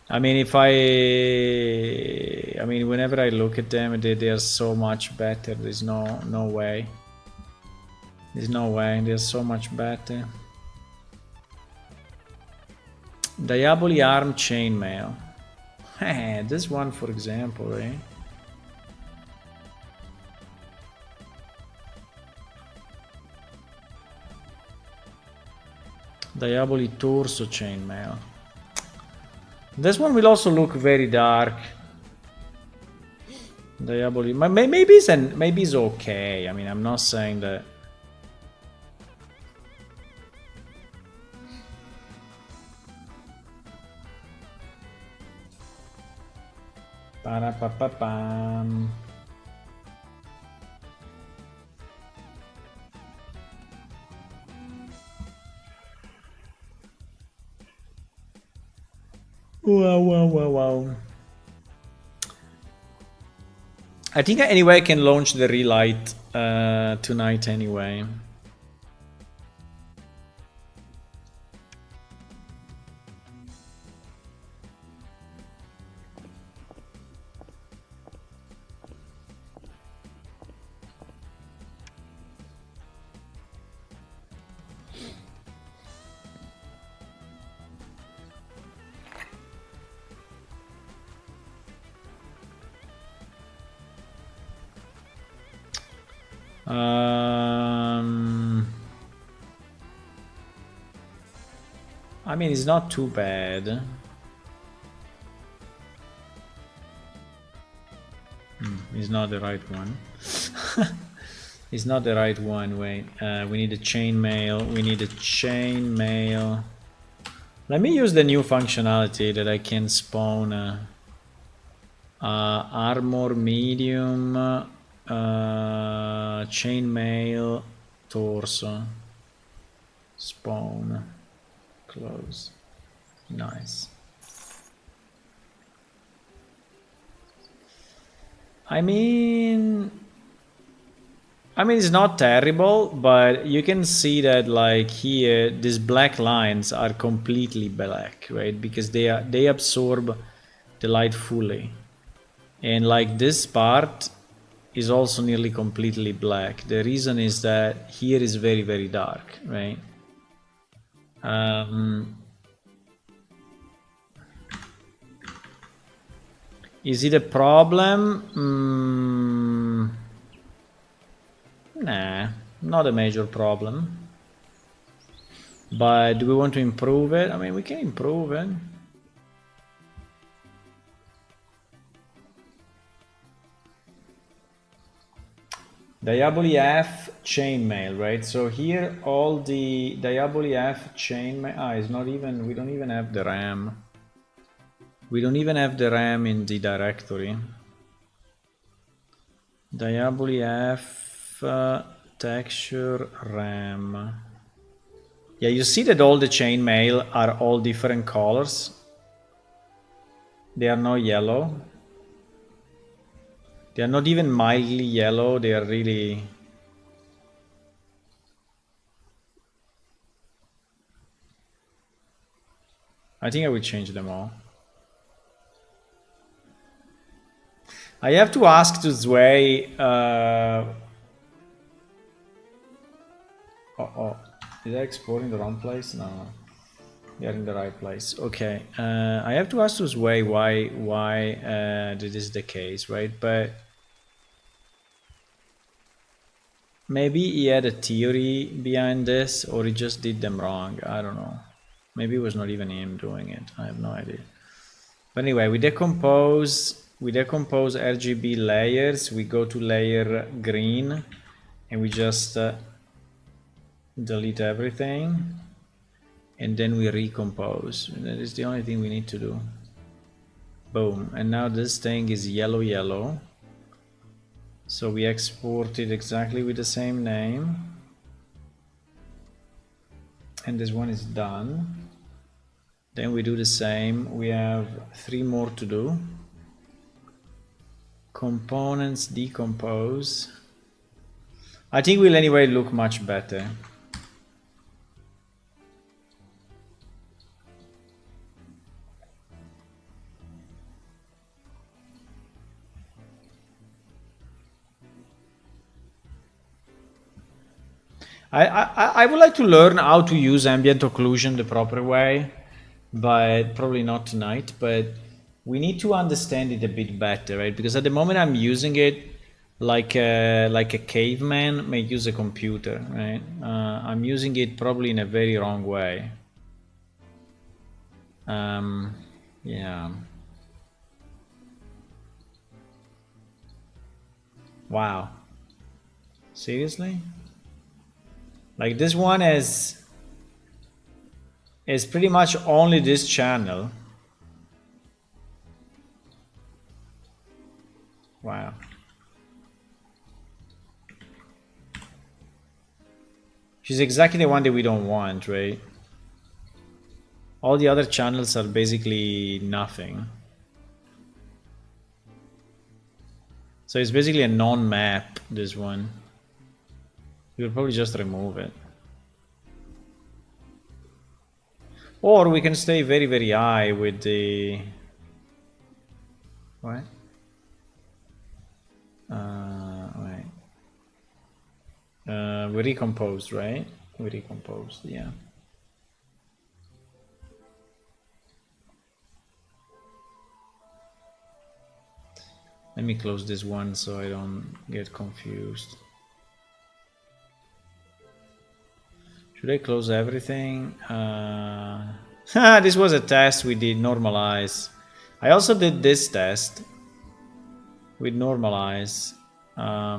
I mean, whenever I look at them, they are so much better. There's no way. There's no way. They're so much better. Diaboli arm chainmail. This one, for example, right? Diaboli torso chainmail. This one will also look very dark. Diaboli, maybe it's okay. I mean, I'm not saying that. Ba-da-ba-ba-bam. Wow. I think anyway I can launch the relight tonight anyway. I mean, it's not too bad. It's not the right one. It's not the right one. Wait, we need a chainmail. We need a chainmail. Let me use the new functionality that I can spawn armor medium, chainmail, torso, spawn, close. Nice. I mean, it's not terrible, but you can see that like here, these black lines are completely black, right? Because they absorb the light fully, and like this part is also nearly completely black. The reason is that here is very, very dark, right? Is it a problem? Nah, not a major problem. But do we want to improve it? I mean, we can improve it. Diaboli F chainmail, right? So here all the Diaboli F chainmail is not even, we don't even have the RAM. We don't even have the RAM in the directory. Diaboli F texture RAM. Yeah, you see that all the chainmail are all different colors. They are not yellow. They are not even mildly yellow. They are really... I think I will change them all. I have to ask to Zway... Did I export in the wrong place? No. They are in the right place. Okay. I have to ask to Zway why this is the case, right? But... maybe he had a theory behind this, or he just did them wrong. I don't know. Maybe it was not even him doing it. I have no idea. But anyway, we decompose RGB layers. We go to layer green, and we just delete everything, and then we recompose. That is the only thing we need to do. Boom. And now this thing is yellow. So we export it exactly with the same name. And this one is done. Then we do the same. We have 3 more to do. Components decompose. I think will anyway look much better. I would like to learn how to use ambient occlusion the proper way, but probably not tonight. But we need to understand it a bit better, right? Because at the moment I'm using it like a caveman may use a computer, right? I'm using it probably in a very wrong way. Yeah. Wow. Seriously? Like this one is pretty much only this channel. Wow. She's exactly the one that we don't want, right? All the other channels are basically nothing. So it's basically a non-map, this one. We'll probably just remove it. Or we can stay very, very high with the... What? Right. We recomposed, right? We recomposed, yeah. Let me close this one so I don't get confused. Should I close everything? This was a test we did, normalize. I also did this test with normalize. I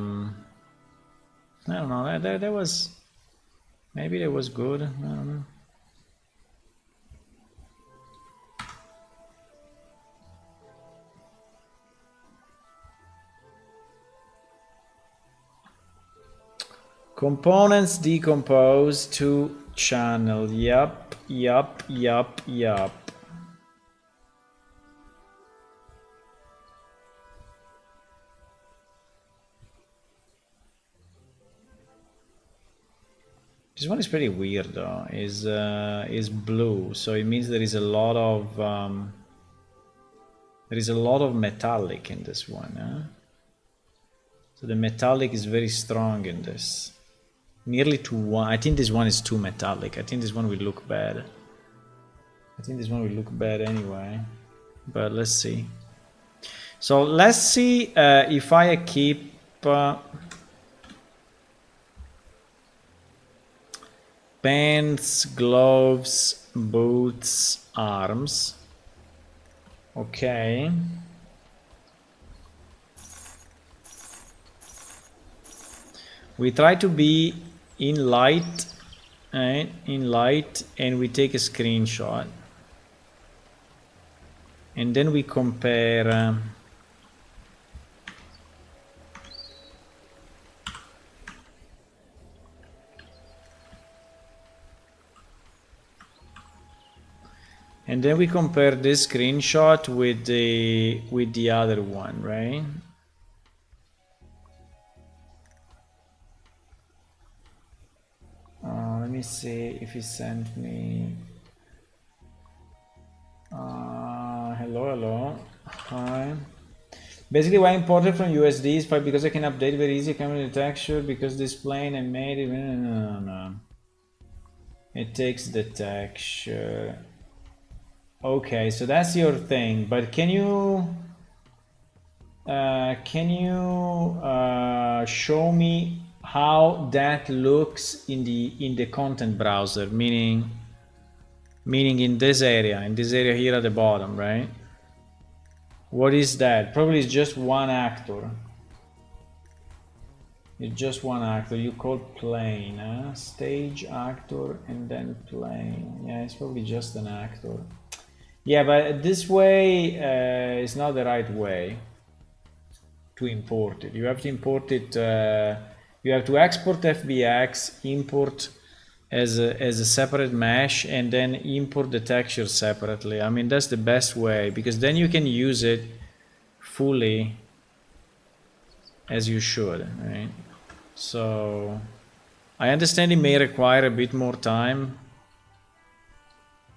don't know, that was... Maybe that was good, I don't know. Components decompose to channel. Yup. This one is pretty weird though. Is blue, so it means there is a lot of metallic in this one. Huh? So the metallic is very strong in this. Nearly to 1. I think this one is too metallic. I think this one will look bad. I think this one will look bad anyway. But let's see. So let's see if I keep pants, gloves, boots, arms. Okay. We try to be in light, right? In light, and we take a screenshot. And then we compare and then we compare this screenshot with the other one, right? Let me see if he sent me. Hello. Hi. Basically, why I imported from USD is because I can update very easy camera texture because this plane I made it. No. It takes the texture. Okay, so that's your thing. But can you show me how that looks in the content browser, meaning in this area here at the bottom, right? What is that? Probably it's just one actor. It's just one actor. You call plane, huh? Stage actor and then plane. Yeah, it's probably just an actor. Yeah, but this way is not the right way to import it. You have to import it. You have to export FBX, import as a separate mesh, and then import the texture separately. I mean, that's the best way because then you can use it fully as you should, right? So I understand it may require a bit more time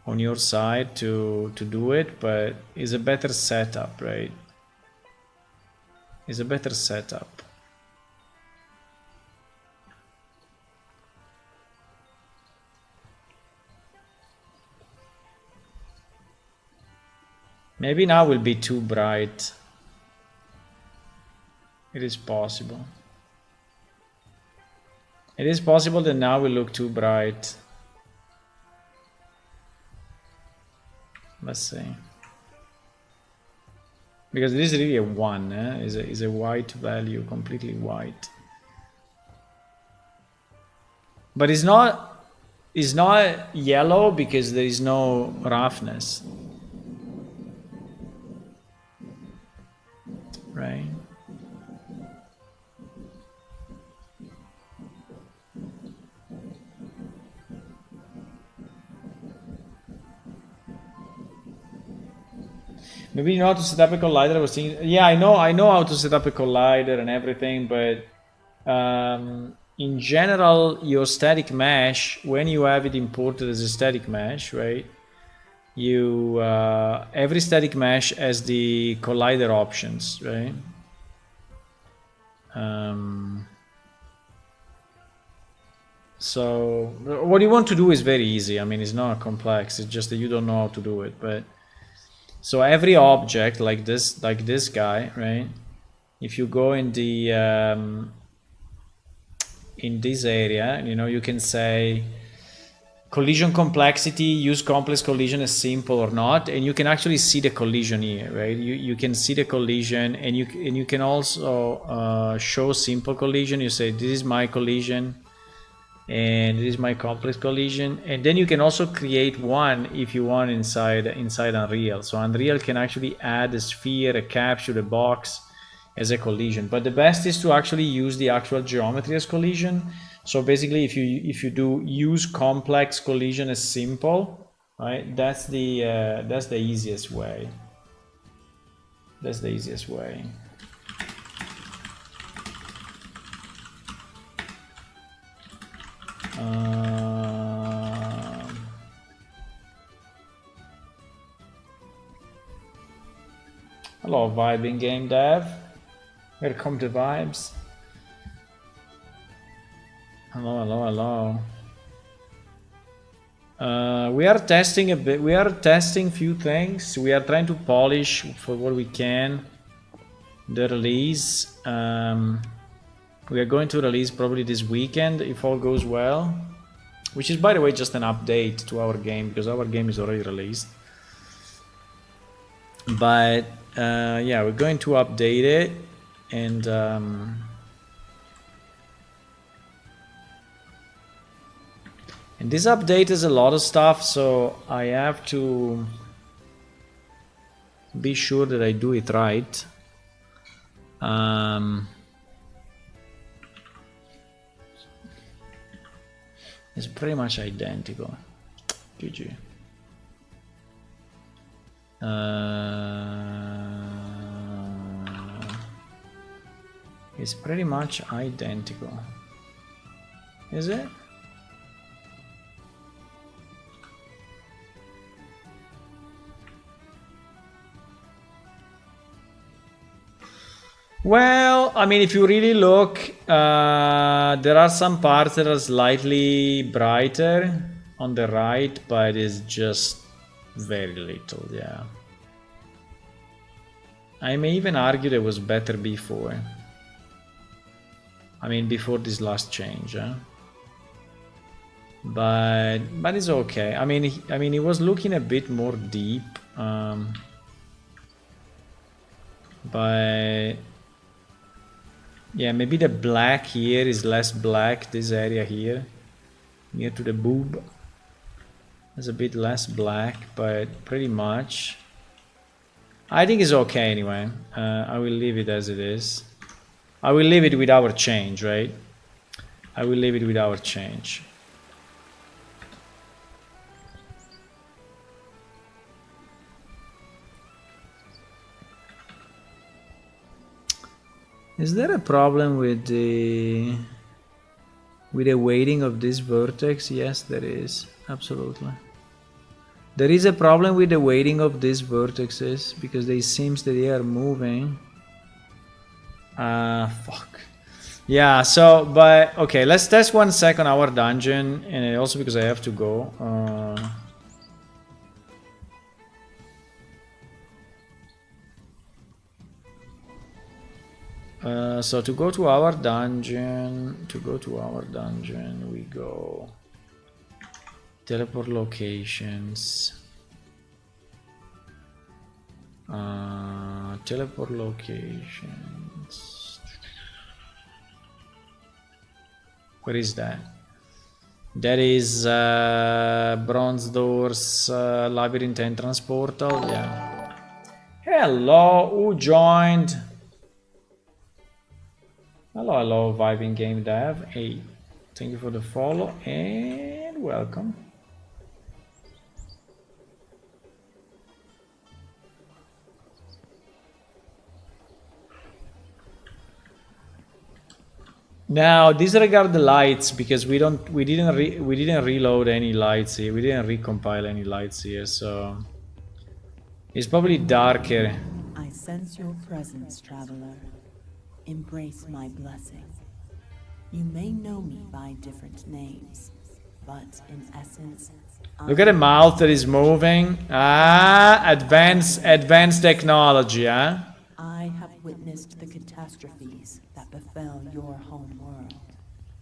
on your side to do it, but it's a better setup, right? It's a better setup. Maybe now will be too bright. It is possible. It is possible that now will look too bright. Let's see. Because this is really a 1, is a white value, completely white. But it's not yellow because there is no roughness. Right? Maybe you know how to set up a collider. I was thinking, yeah, I know how to set up a collider and everything, but in general, your static mesh, when you have it imported as a static mesh, right? You every static mesh has the collider options, right? So what you want to do is very easy. I mean, it's not complex. It's just that you don't know how to do it. But so every object like this guy, right? If you go in the in this area, you know, you can say collision complexity, use complex collision as simple or not, and you can actually see the collision here, right? You can see the collision, and you can also show simple collision. You say this is my collision, and this is my complex collision, and then you can also create one if you want inside Unreal. So Unreal can actually add a sphere, a capsule, a box as a collision. But the best is to actually use the actual geometry as collision. So basically, if you do use complex collision as simple, right? That's the easiest way. That's the easiest way. Hello, Vibing Game Dev. Welcome to Vibes. Hello. We are testing a bit. We are testing few things. We are trying to polish for what we can the release. We are going to release probably this weekend if all goes well, which is, by the way, just an update to our game because our game is already released. But yeah, we're going to update it, and this update is a lot of stuff, so I have to be sure that I do it right. It's pretty much identical. GG. It's pretty much identical. Is it? Well, I mean, if you really look, there are some parts that are slightly brighter on the right, but it's just very little, yeah. I may even argue that it was better before. I mean, before this last change, but it's okay. I mean, it was looking a bit more deep, but yeah, maybe the black here is less black. This area here, near to the boob, is a bit less black, but pretty much. I think it's okay anyway. I will leave it as it is. I will leave it with our change, right? I will leave it with our change. Is there a problem with the weighting of this vertex? Yes, there is. Absolutely. There is a problem with the weighting of these vertices because they seems that they are moving. Fuck. Yeah, so, but, okay, let's test 1 second our dungeon, and also because I have to go. So to go to our dungeon, we go teleport locations. Teleport locations. Where is that? That is Bronze Doors, Labyrinth Entrance Portal. Yeah. Hello, who joined? Hello, Vibing Game Dev. Hey, thank you for the follow and welcome. Now disregard the lights because we didn't reload any lights here. We didn't recompile any lights here, so it's probably darker. I sense your presence, traveler. Embrace my blessing. You may know me by different names, but in essence, Look at the mouth that is moving. Advanced technology, huh? I have witnessed the catastrophes that befell your home world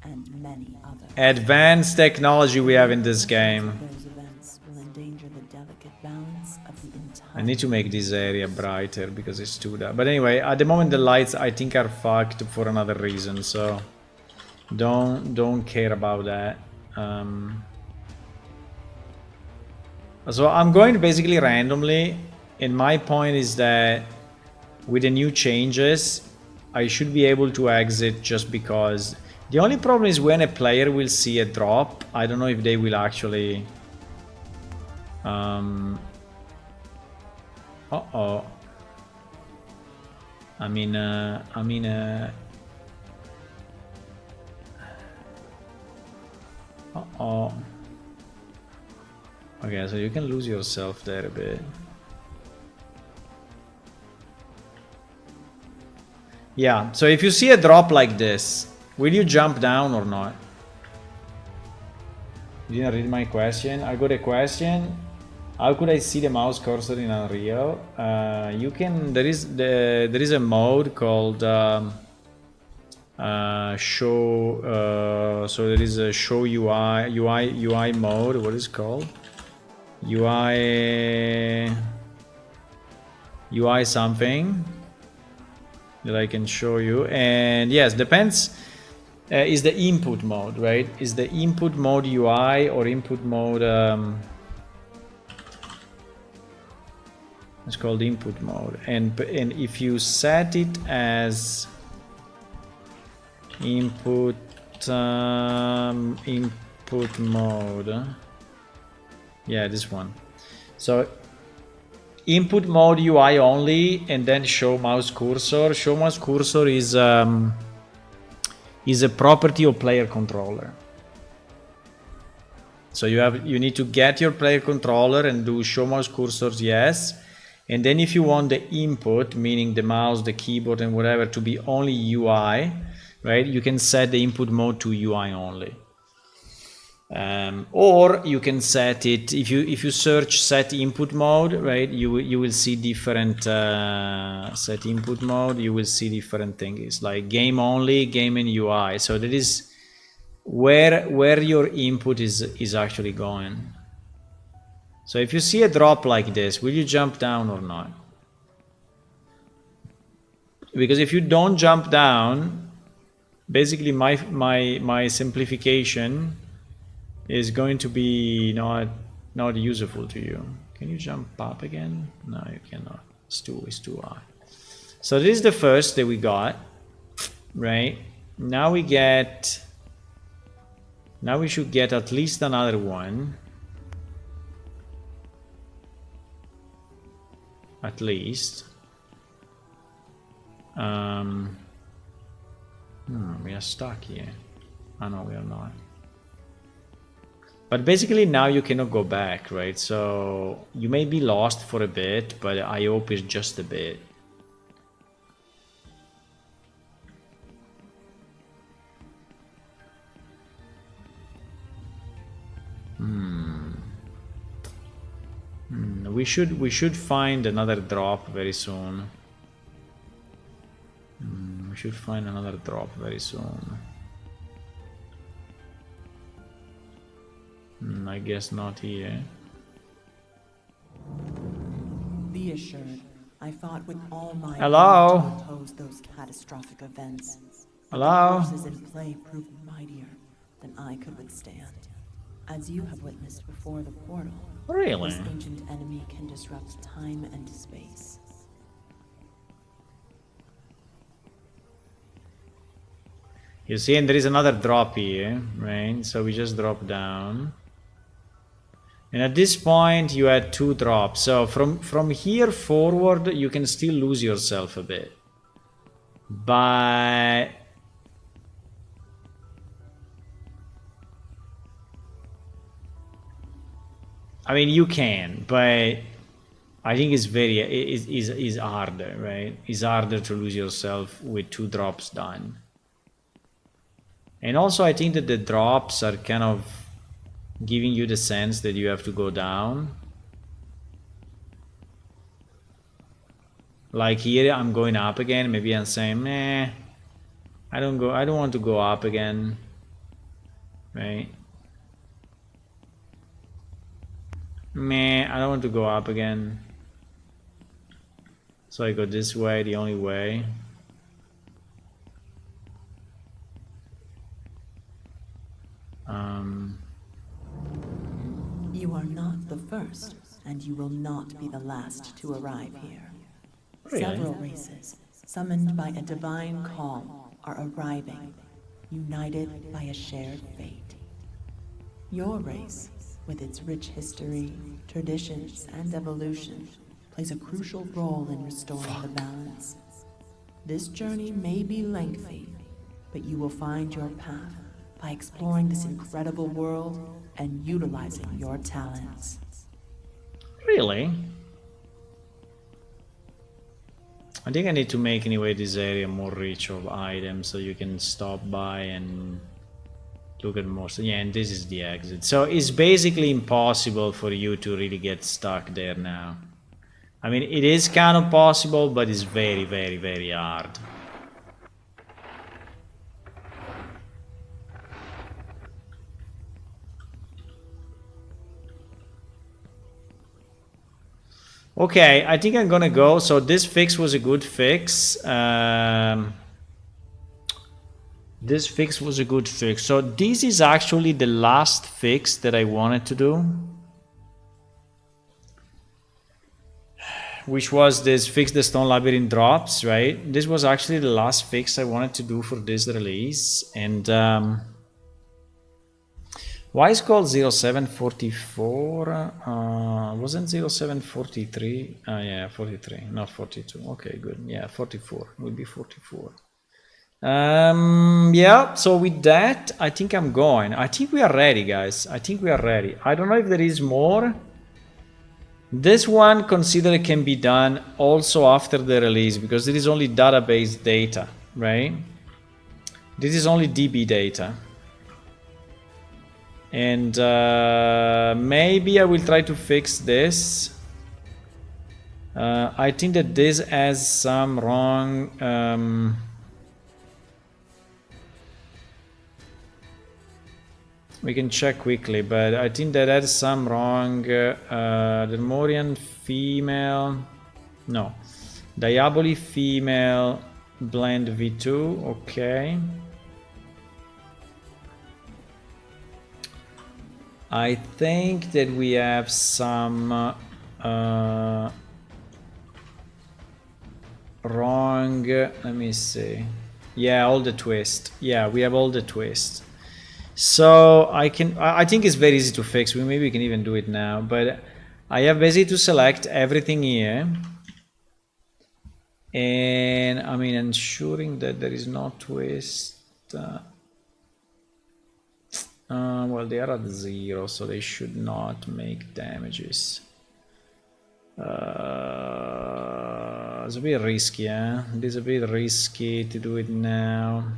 and many others. Advanced technology we have in this game. Those events will endanger the delicate balance of the entire. I need to make this area brighter because it's too dark. But anyway, at the moment the lights I think are fucked for another reason, so don't care about that. So I'm going basically randomly, and my point is that with the new changes, I should be able to exit just because. The only problem is when a player will see a drop, I don't know if they will actually... Uh-oh. Uh-oh. Okay, so you can lose yourself there a bit. Yeah, so if you see a drop like this, will you jump down or not? You didn't read my question. I got a question. How could I see the mouse cursor in Unreal? You can. There is a mode called show. So there is a show UI mode. What is it called? UI something that I can show you. And yes, depends. Is the input mode, right? Is the input mode UI or input mode? It's called input mode, and if you set it as input mode, yeah, this one. So input mode UI only, and then show mouse cursor. Show mouse cursor is a property of player controller. So you need to get your player controller and do show mouse cursors, yes. And then if you want the input, meaning the mouse, the keyboard and whatever, to be only UI, right? You can set the input mode to UI only. Or you can set it, if you search set input mode, right? You will see different set input mode. You will see different things like game only, game and UI. So that is where your input is actually going. So if you see a drop like this, will you jump down or not? Because if you don't jump down, basically my simplification is going to be not useful to you. Can you jump up again? No, you cannot. It's too high. So this is the first that we got, right? Now we should get at least another one. At least. We are stuck here. Oh no, we are not. But basically now you cannot go back, right? So you may be lost for a bit, but I hope it's just a bit. We should find another drop very soon. We should find another drop very soon. I guess not here. Be assured, I fought with all my Hello? might to oppose those catastrophic events. But Hello? the forces in play proved mightier than I could withstand. As you have witnessed before the portal, Really? this ancient enemy can disrupt time and space. You see, and there is another drop here, right? So we just drop down. And at this point you had 2 drops. So from here forward you can still lose yourself a bit. But I mean you can, but I think it's very is harder, right? It's harder to lose yourself with 2 drops done. And also I think that the drops are kind of giving you the sense that you have to go down. Like here I'm going up again, maybe I'm saying, meh, I don't want to go up again. Right? Meh, I don't want to go up again. So I go this way, the only way. You are not the first, and you will not be the last to arrive here. Really? Several races, summoned by a divine call, are arriving, united by a shared fate. Your race, with its rich history, traditions, and evolution, plays a crucial role in restoring the balance. This journey may be lengthy, but you will find your path by exploring this incredible world and utilizing your talents. Really? I think I need to make anyway this area more rich of items so you can stop by and look at more. So yeah, and this is the exit. So it's basically impossible for you to really get stuck there now. I mean, it is kind of possible, but it's very, very, very hard. Okay, I think I'm gonna go. So this fix was a good fix. This fix was a good fix. So this is actually the last fix that I wanted to do, which was this fix the stone labyrinth drops, right? This was actually the last fix I wanted to do for this release. And why is it called 0744? Wasn't 0743? Yeah, 43, not 42. Okay, good. Yeah, 44 will be 44. Yeah, so with that, I think I'm going. I think we are ready, guys. I think we are ready. I don't know if there is more. This one, consider it can be done also after the release because there is only database data, right? This is only DB data. And maybe I will try to fix this. I think that this has some wrong... we can check quickly, but I think that has some wrong. The Morian female... No. Diaboli female blend V2, okay. I think that we have some wrong. Let me see. Yeah, all the twist. Yeah, we have all the twist. So I think it's very easy to fix. Maybe we can even do it now. But I have basically to select everything here. And I mean, ensuring that there is no twist. Well, they are at 0, so they should not make damages. It's a bit risky, eh? It is a bit risky to do it now.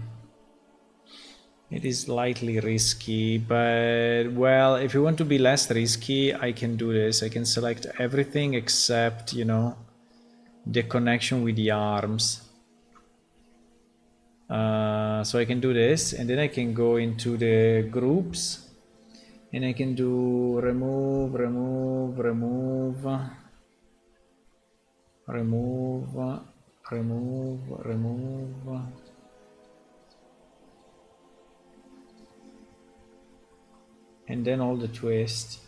It is slightly risky, but well, if you want to be less risky, I can do this. I can select everything except, you know, the connection with the arms. So I can do this, and then I can go into the groups, and I can do remove, remove, remove, remove, remove, remove. And then all the twist.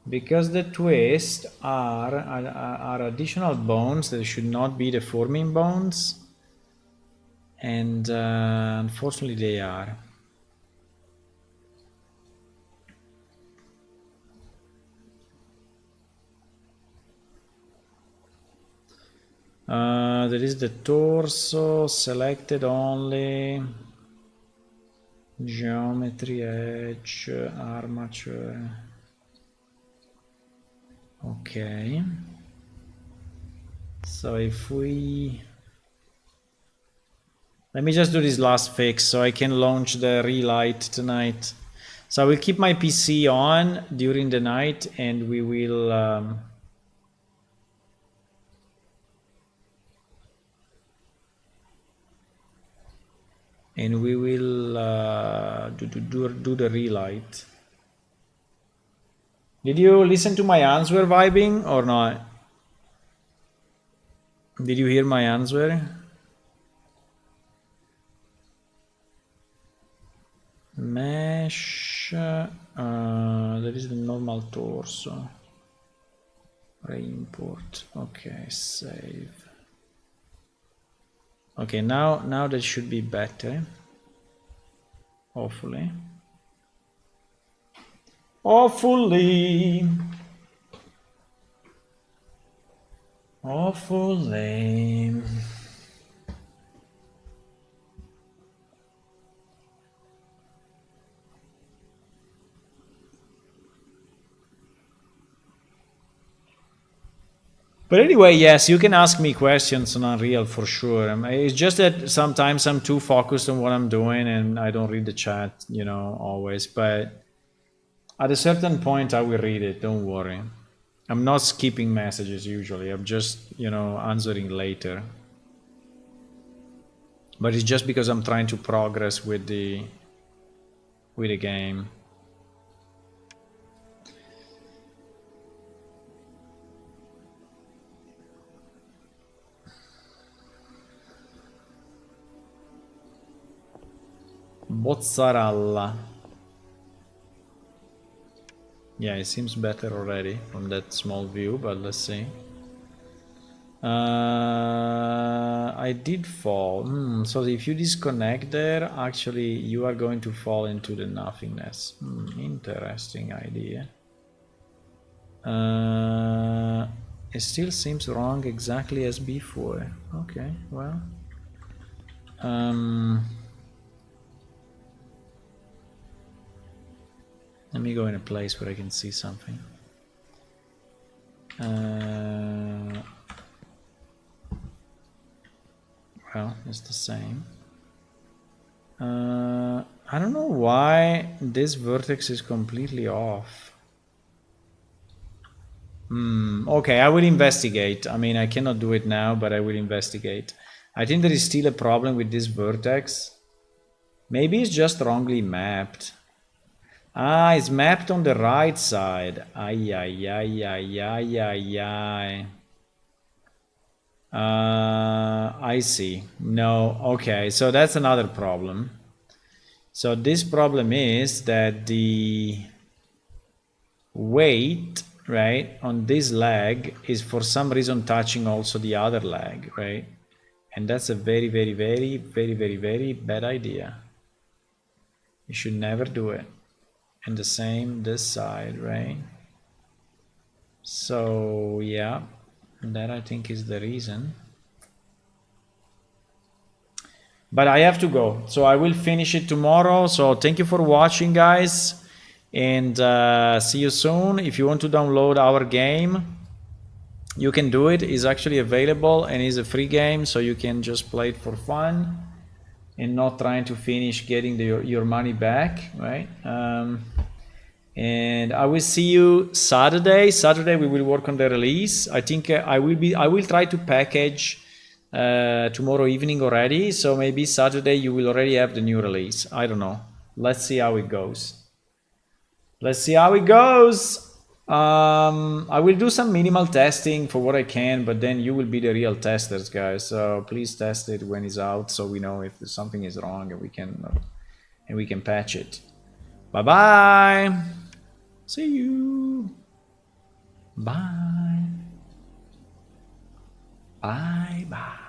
Because the twists are additional bones that should not be the forming bones, and unfortunately they are. There is the torso selected only, geometry, edge, armature. Okay, so if we, let me just do this last fix so I can launch the relight tonight. So I will keep my PC on during the night, and we will do the relight. Did you listen to my answer vibing or not? Did you hear my answer? Mesh, there is the normal torso. Re-import, okay, save. Okay, now that should be better. Hopefully. Hopefully. But anyway, yes, you can ask me questions on Unreal for sure. It's just that sometimes I'm too focused on what I'm doing and I don't read the chat, you know, always. But at a certain point, I will read it. Don't worry. I'm not skipping messages usually. I'm just, you know, answering later. But it's just because I'm trying to progress with the game. Mozzarella. Yeah, it seems better already from that small view, but let's see. I did fall. So if you disconnect there, actually you are going to fall into the nothingness. Interesting idea. It still seems wrong exactly as before. Okay, well. Let me go in a place where I can see something. Well, it's the same. I don't know why this vertex is completely off. Okay, I will investigate. I mean, I cannot do it now, but I will investigate. I think there is still a problem with this vertex. Maybe it's just wrongly mapped. Ah, it's mapped on the right side. I see. No, okay, so that's another problem. So this problem is that the weight, right, on this leg is for some reason touching also the other leg, right? And that's a very, very, very, very, very, very bad idea. You should never do it. And the same this side, right? So yeah, that I think is the reason. But I have to go, so I will finish it tomorrow. So thank you for watching, guys, and see you soon. If you want to download our game, you can do it. It's actually available and is a free game, so you can just play it for fun and not trying to finish getting your money back, right? And I will see you Saturday. Saturday we will work on the release. I think I will try to package tomorrow evening already. So maybe Saturday you will already have the new release. I don't know. Let's see how it goes. Let's see how it goes. I will do some minimal testing for what I can, but then you will be the real testers, guys. So please test it when it's out, so we know if something is wrong and we can patch it. Bye bye. See you. Bye. Bye bye.